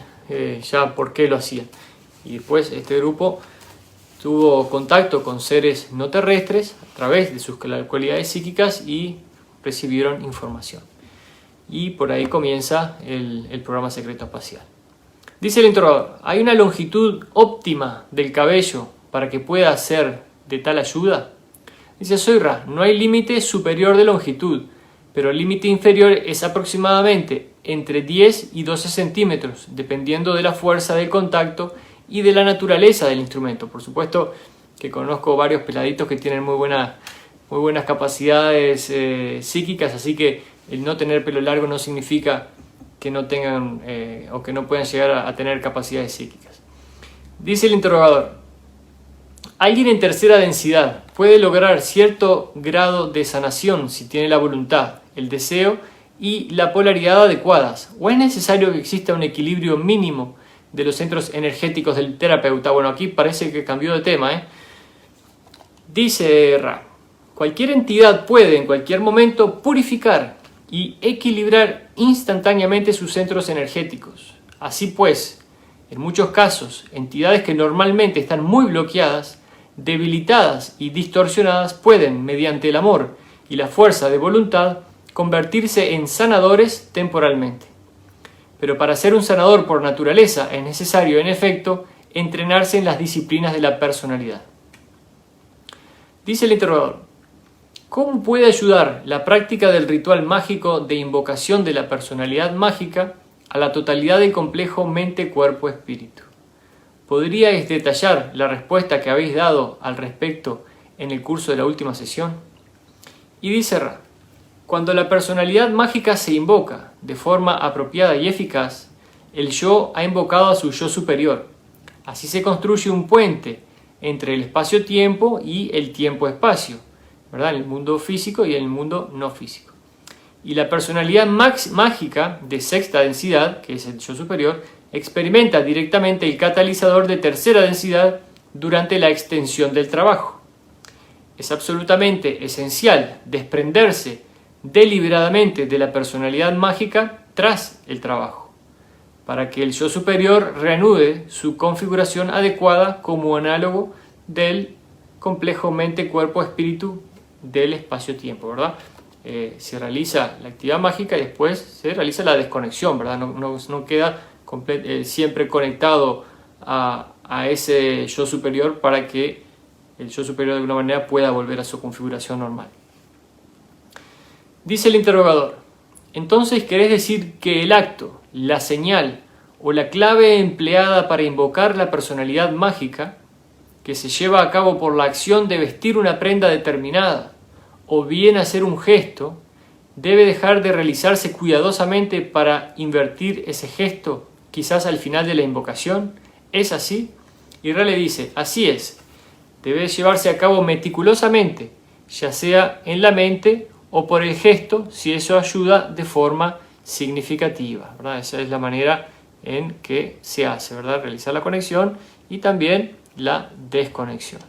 ya por qué lo hacían. Y después este grupo tuvo contacto con seres no terrestres a través de sus cualidades psíquicas y recibieron información. Y por ahí comienza el programa secreto espacial. Dice el interrogador, ¿hay una longitud óptima del cabello para que pueda ser de tal ayuda? Dice Zohar, no hay límite superior de longitud, pero el límite inferior es aproximadamente entre 10 y 12 centímetros, dependiendo de la fuerza del contacto y de la naturaleza del instrumento. Por supuesto que conozco varios peladitos que tienen muy buenas capacidades psíquicas, así que el no tener pelo largo no significa que no tengan o que no puedan llegar a tener capacidades psíquicas. Dice el interrogador, ¿alguien en tercera densidad puede lograr cierto grado de sanación si tiene la voluntad, el deseo y la polaridad adecuadas? ¿O es necesario que exista un equilibrio mínimo de los centros energéticos del terapeuta? Bueno, aquí parece que cambió de tema. Dice Ra, cualquier entidad puede en cualquier momento purificar y equilibrar instantáneamente sus centros energéticos. Así pues, en muchos casos, entidades que normalmente están muy bloqueadas, debilitadas y distorsionadas pueden, mediante el amor y la fuerza de voluntad, convertirse en sanadores temporalmente. Pero para ser un sanador por naturaleza es necesario, en efecto, entrenarse en las disciplinas de la personalidad. Dice el interrogador, ¿cómo puede ayudar la práctica del ritual mágico de invocación de la personalidad mágica a la totalidad del complejo mente-cuerpo-espíritu? ¿Podríais detallar la respuesta que habéis dado al respecto en el curso de la última sesión? Y dice Ra, cuando la personalidad mágica se invoca de forma apropiada y eficaz, el yo ha invocado a su yo superior. Así se construye un puente entre el espacio-tiempo y el tiempo-espacio, ¿verdad? En el mundo físico y en el mundo no físico. Y la personalidad mágica de sexta densidad, que es el yo superior, experimenta directamente el catalizador de tercera densidad durante la extensión del trabajo. Es absolutamente esencial desprenderse deliberadamente de la personalidad mágica tras el trabajo, para que el yo superior reanude su configuración adecuada como análogo del complejo mente-cuerpo-espíritu del espacio-tiempo, ¿verdad? Se realiza la actividad mágica y después se realiza la desconexión, ¿verdad? No queda siempre conectado a ese yo superior para que el yo superior de alguna manera pueda volver a su configuración normal. Dice el interrogador, entonces ¿querés decir que el acto, la señal o la clave empleada para invocar la personalidad mágica, que se lleva a cabo por la acción de vestir una prenda determinada o bien hacer un gesto, debe dejar de realizarse cuidadosamente para invertir ese gesto quizás al final de la invocación? ¿Es así? Y Ra le dice, así es, debe llevarse a cabo meticulosamente, ya sea en la mente o por el gesto, si eso ayuda de forma significativa, ¿verdad? Esa es la manera en que se hace, ¿verdad? Realizar la conexión y también la desconexión.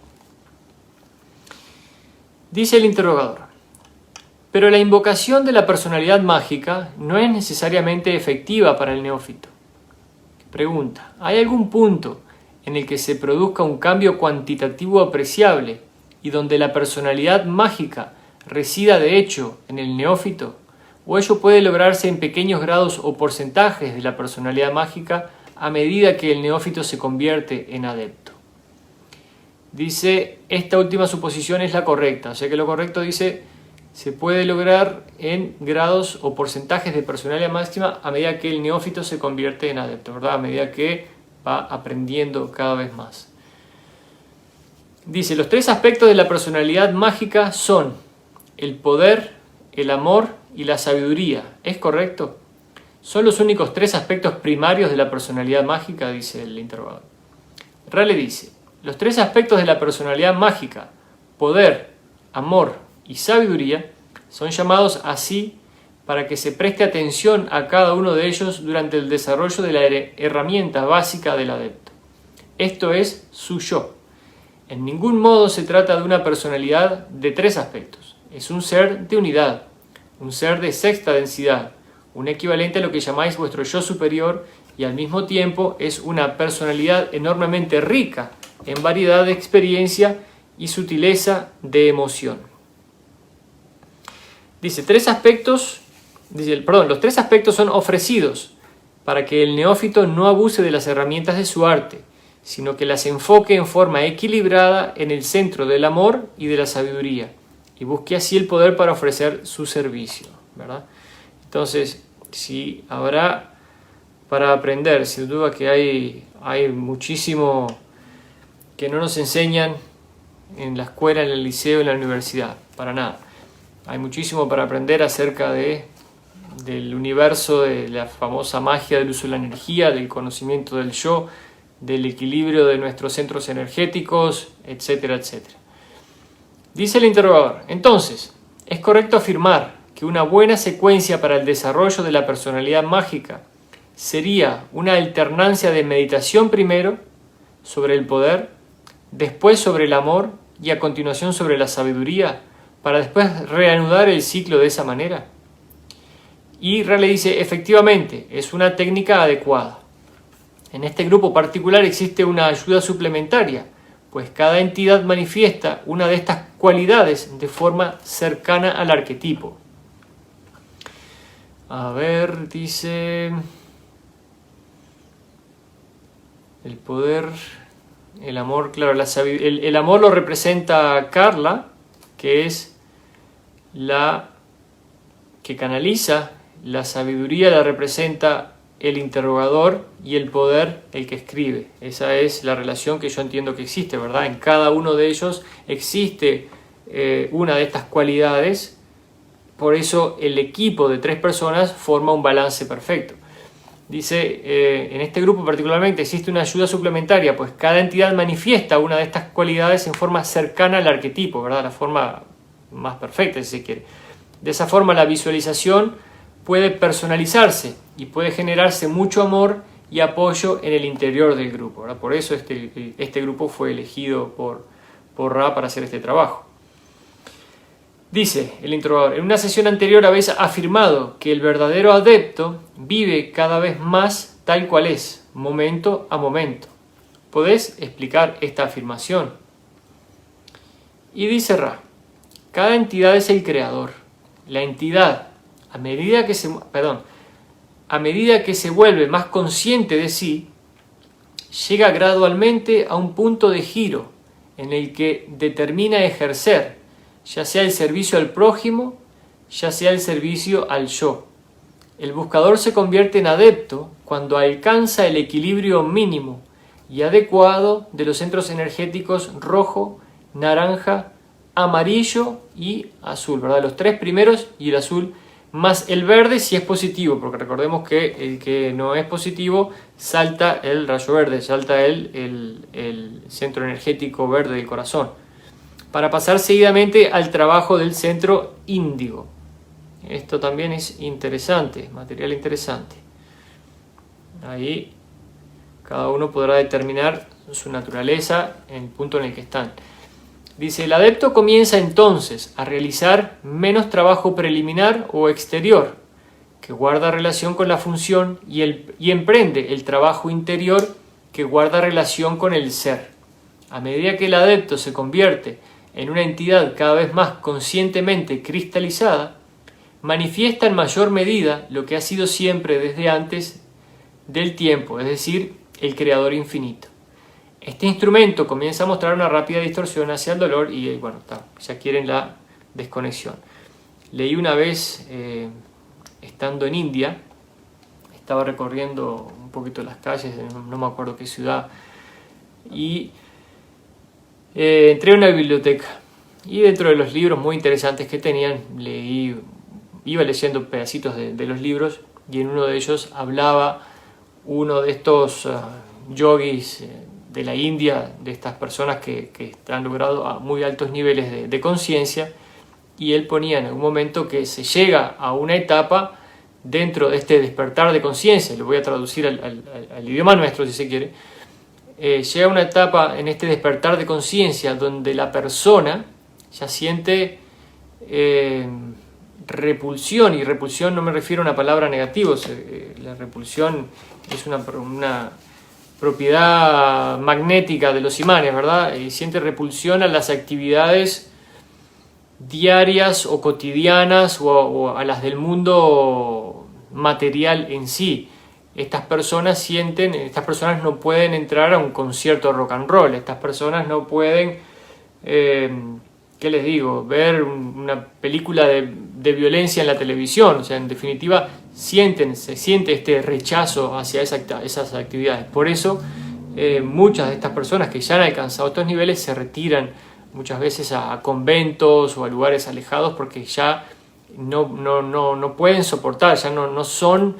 Dice el interrogador, pero la invocación de la personalidad mágica no es necesariamente efectiva para el neófito. Pregunta, ¿hay algún punto en el que se produzca un cambio cuantitativo apreciable y donde la personalidad mágica resida de hecho en el neófito? ¿O ello puede lograrse en pequeños grados o porcentajes de la personalidad mágica a medida que el neófito se convierte en adepto? Dice, esta última suposición es la correcta, o sea que lo correcto dice, se puede lograr en grados o porcentajes de personalidad máxima a medida que el neófito se convierte en adepto, ¿verdad? A medida que va aprendiendo cada vez más. Dice, los tres aspectos de la personalidad mágica son el poder, el amor y la sabiduría. ¿Es correcto? ¿Son los únicos tres aspectos primarios de la personalidad mágica?, dice el interrogador. Ra le dice, los tres aspectos de la personalidad mágica, poder, amor y sabiduría, son llamados así para que se preste atención a cada uno de ellos durante el desarrollo de la herramienta básica del adepto. Esto es su yo. En ningún modo se trata de una personalidad de tres aspectos. Es un ser de unidad, un ser de sexta densidad, un equivalente a lo que llamáis vuestro yo superior, y al mismo tiempo es una personalidad enormemente rica en variedad de experiencia y sutileza de emoción. Dice, los tres aspectos son ofrecidos para que el neófito no abuse de las herramientas de su arte, sino que las enfoque en forma equilibrada en el centro del amor y de la sabiduría, y busque así el poder para ofrecer su servicio, ¿verdad? Entonces, si habrá para aprender, sin duda que hay muchísimo que no nos enseñan en la escuela, en el liceo, en la universidad, para nada. Hay muchísimo para aprender acerca del universo, de la famosa magia del uso de la energía, del conocimiento del yo, del equilibrio de nuestros centros energéticos, etcétera, etcétera. Dice el interrogador, entonces, ¿es correcto afirmar que una buena secuencia para el desarrollo de la personalidad mágica sería una alternancia de meditación primero sobre el poder, después sobre el amor y a continuación sobre la sabiduría, para después reanudar el ciclo de esa manera? Y Raleigh dice, efectivamente, es una técnica adecuada. En este grupo particular existe una ayuda suplementaria, pues cada entidad manifiesta una de estas cualidades de forma cercana al arquetipo. A ver, dice... El poder, el amor, claro, el amor lo representa Carla, que es la que canaliza, la sabiduría la representa el interrogador y el poder el que escribe. Esa es la relación que yo entiendo que existe, ¿verdad? En cada uno de ellos existe una de estas cualidades, por eso el equipo de 3 personas forma un balance perfecto. Dice, en este grupo particularmente existe una ayuda suplementaria, pues cada entidad manifiesta una de estas cualidades en forma cercana al arquetipo, ¿verdad? La forma más perfecta, si se quiere. De esa forma la visualización puede personalizarse y puede generarse mucho amor y apoyo en el interior del grupo, ¿verdad? Por eso este grupo fue elegido por Ra para hacer este trabajo. Dice el interrogador, en una sesión anterior habéis afirmado que el verdadero adepto vive cada vez más tal cual es, momento a momento. ¿Podés explicar esta afirmación? Y dice Ra, cada entidad es el creador. La entidad, a medida que se vuelve más consciente de sí, llega gradualmente a un punto de giro en el que determina ejercer ya sea el servicio al prójimo, ya sea el servicio al yo. El buscador se convierte en adepto cuando alcanza el equilibrio mínimo y adecuado de los centros energéticos rojo, naranja, amarillo y azul, ¿verdad? Los 3 primeros y el azul, más el verde si es positivo, porque recordemos que el que no es positivo salta el rayo verde, salta el centro energético verde del corazón, para pasar seguidamente al trabajo del centro índigo. Esto también es interesante, material interesante. Ahí cada uno podrá determinar su naturaleza en el punto en el que están. Dice, el adepto comienza entonces a realizar menos trabajo preliminar o exterior, que guarda relación con la función, y emprende el trabajo interior que guarda relación con el ser. A medida que el adepto se convierte en una entidad cada vez más conscientemente cristalizada, manifiesta en mayor medida lo que ha sido siempre desde antes del tiempo, es decir, el creador infinito. Este instrumento comienza a mostrar una rápida distorsión hacia el dolor y, bueno, ya quieren la desconexión. Leí una vez, estando en India, estaba recorriendo un poquito las calles, no me acuerdo qué ciudad, y entré a una biblioteca y dentro de los libros muy interesantes que tenían, iba leyendo pedacitos de los libros, y en uno de ellos hablaba uno de estos yogis de la India, de estas personas que han logrado a muy altos niveles de conciencia, y él ponía en algún momento que se llega a una etapa dentro de este despertar de conciencia, lo voy a traducir al idioma nuestro si se quiere, llega a una etapa en este despertar de conciencia donde la persona ya siente repulsión, y repulsión no me refiero a una palabra negativa, la repulsión es propiedad magnética de los imanes, ¿verdad? Y siente repulsión a las actividades diarias o cotidianas o a las del mundo material en sí. Estas personas no pueden entrar a un concierto de rock and roll, estas personas no pueden, ¿qué les digo?, ver una película de violencia en la televisión. O sea, en definitiva, se siente este rechazo hacia esas actividades. Por eso, muchas de estas personas que ya han alcanzado estos niveles se retiran muchas veces a conventos o a lugares alejados porque ya no pueden soportar, ya no son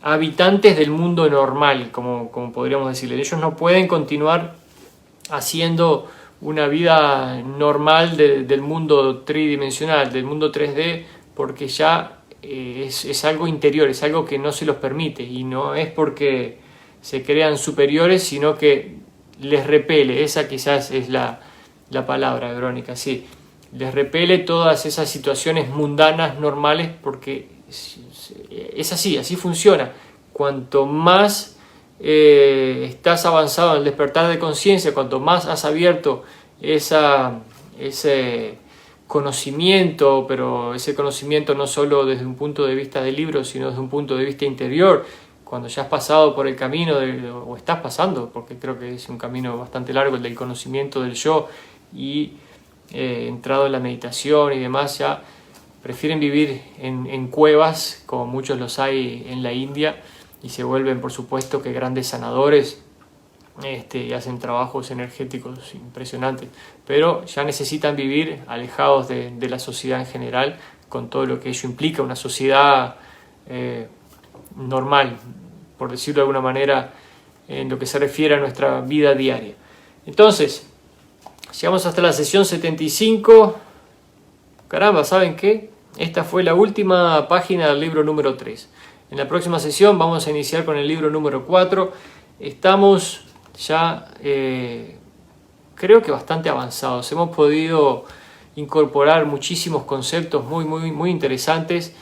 habitantes del mundo normal, como podríamos decirle. Ellos no pueden continuar haciendo una vida normal del mundo tridimensional, del mundo 3D, porque ya es algo interior, es algo que no se los permite, y no es porque se crean superiores, sino que les repele. Esa quizás es la palabra, Verónica, sí. Les repele todas esas situaciones mundanas, normales, porque es así funciona. Cuanto más estás avanzado en el despertar de conciencia, cuanto más has abierto ese conocimiento, pero ese conocimiento no solo desde un punto de vista del libro, sino desde un punto de vista interior, cuando ya has pasado por el camino, o estás pasando, porque creo que es un camino bastante largo, el del conocimiento del yo, y entrado en la meditación y demás, ya prefieren vivir en cuevas, como muchos los hay en la India, y se vuelven, por supuesto, que grandes sanadores, y hacen trabajos energéticos impresionantes, pero ya necesitan vivir alejados de la sociedad en general, con todo lo que ello implica, una sociedad normal, por decirlo de alguna manera, en lo que se refiere a nuestra vida diaria. Entonces, llegamos hasta la sesión 75. Caramba, ¿saben qué? Esta fue la última página del libro número 3. En la próxima sesión vamos a iniciar con el libro número 4. Estamos ya, creo que bastante avanzados. Hemos podido incorporar muchísimos conceptos muy interesantes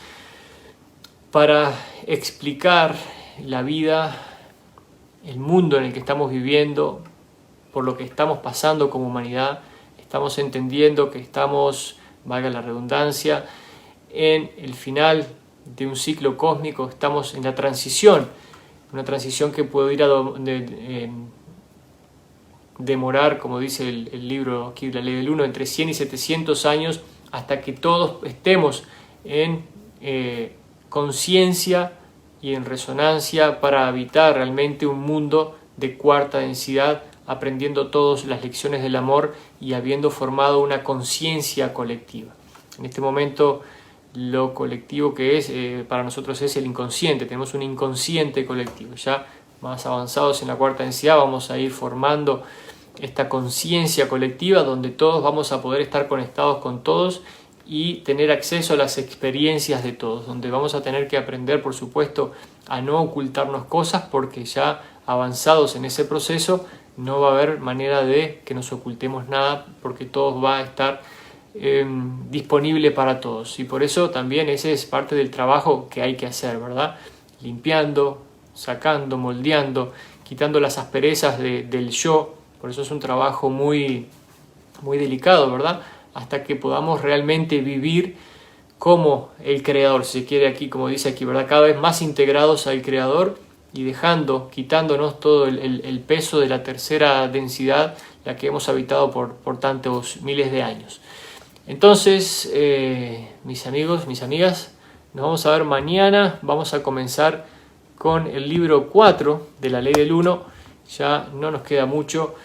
para explicar la vida, el mundo en el que estamos viviendo, por lo que estamos pasando como humanidad. Estamos entendiendo que estamos, valga la redundancia, en el final de un ciclo cósmico. Estamos en la transición, una transición que puede ir a demorar, como dice el libro aquí, la ley del 1, entre 100 y 700 años, hasta que todos estemos en conciencia y en resonancia para habitar realmente un mundo de cuarta densidad, aprendiendo todas las lecciones del amor y habiendo formado una conciencia colectiva. En este momento, lo colectivo que es para nosotros es el inconsciente. Tenemos un inconsciente colectivo. Ya más avanzados en la cuarta densidad vamos a ir formando esta conciencia colectiva donde todos vamos a poder estar conectados con todos y tener acceso a las experiencias de todos, donde vamos a tener que aprender, por supuesto, a no ocultarnos cosas, porque ya avanzados en ese proceso no va a haber manera de que nos ocultemos nada, porque todo va a estar disponible para todos. Y por eso también ese es parte del trabajo que hay que hacer, ¿verdad? Limpiando, sacando, moldeando, quitando las asperezas del yo. Por eso es un trabajo muy delicado, ¿verdad? Hasta que podamos realmente vivir como el Creador, si se quiere aquí, como dice aquí, ¿verdad? Cada vez más integrados al Creador y quitándonos todo el peso de la tercera densidad, la que hemos habitado por tantos miles de años. Entonces, mis amigos, mis amigas, nos vamos a ver mañana. Vamos a comenzar con el libro 4 de la Ley del 1. Ya no nos queda mucho.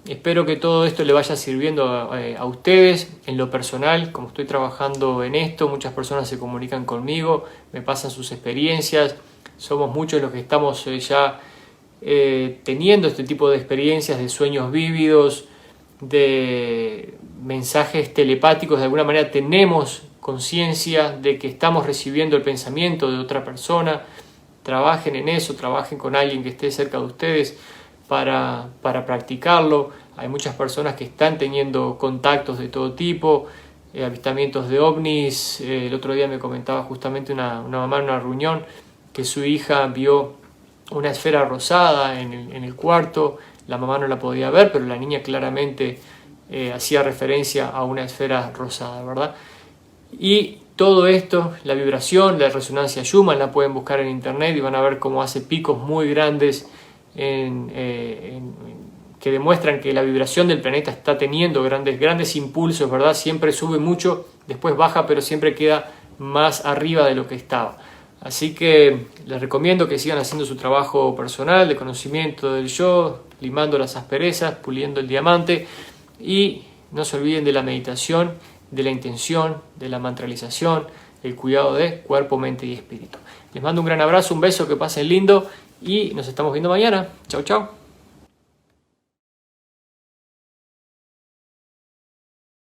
Espero que todo esto le vaya sirviendo a ustedes en lo personal. Como estoy trabajando en esto, muchas personas se comunican conmigo, me pasan sus experiencias. Somos muchos los que estamos ya teniendo este tipo de experiencias, de sueños vívidos, de mensajes telepáticos. De alguna manera tenemos conciencia de que estamos recibiendo el pensamiento de otra persona. Trabajen en eso, trabajen con alguien que esté cerca de ustedes para practicarlo. Hay muchas personas que están teniendo contactos de todo tipo, avistamientos de ovnis. El otro día me comentaba justamente una mamá en una reunión que su hija vio una esfera rosada en el cuarto. La mamá no la podía ver, pero la niña claramente hacía referencia a una esfera rosada, ¿verdad? Y todo esto, la vibración, la resonancia Schumann, la pueden buscar en internet y van a ver cómo hace picos muy grandes que demuestran que la vibración del planeta está teniendo grandes impulsos, ¿verdad? Siempre sube mucho, después baja, pero siempre queda más arriba de lo que estaba. Así que les recomiendo que sigan haciendo su trabajo personal de conocimiento del yo, limando las asperezas, puliendo el diamante, y no se olviden de la meditación, de la intención, de la mantralización, el cuidado de cuerpo, mente y espíritu. Les mando un gran abrazo, un beso, que pasen lindo y nos estamos viendo mañana. Chau, chau.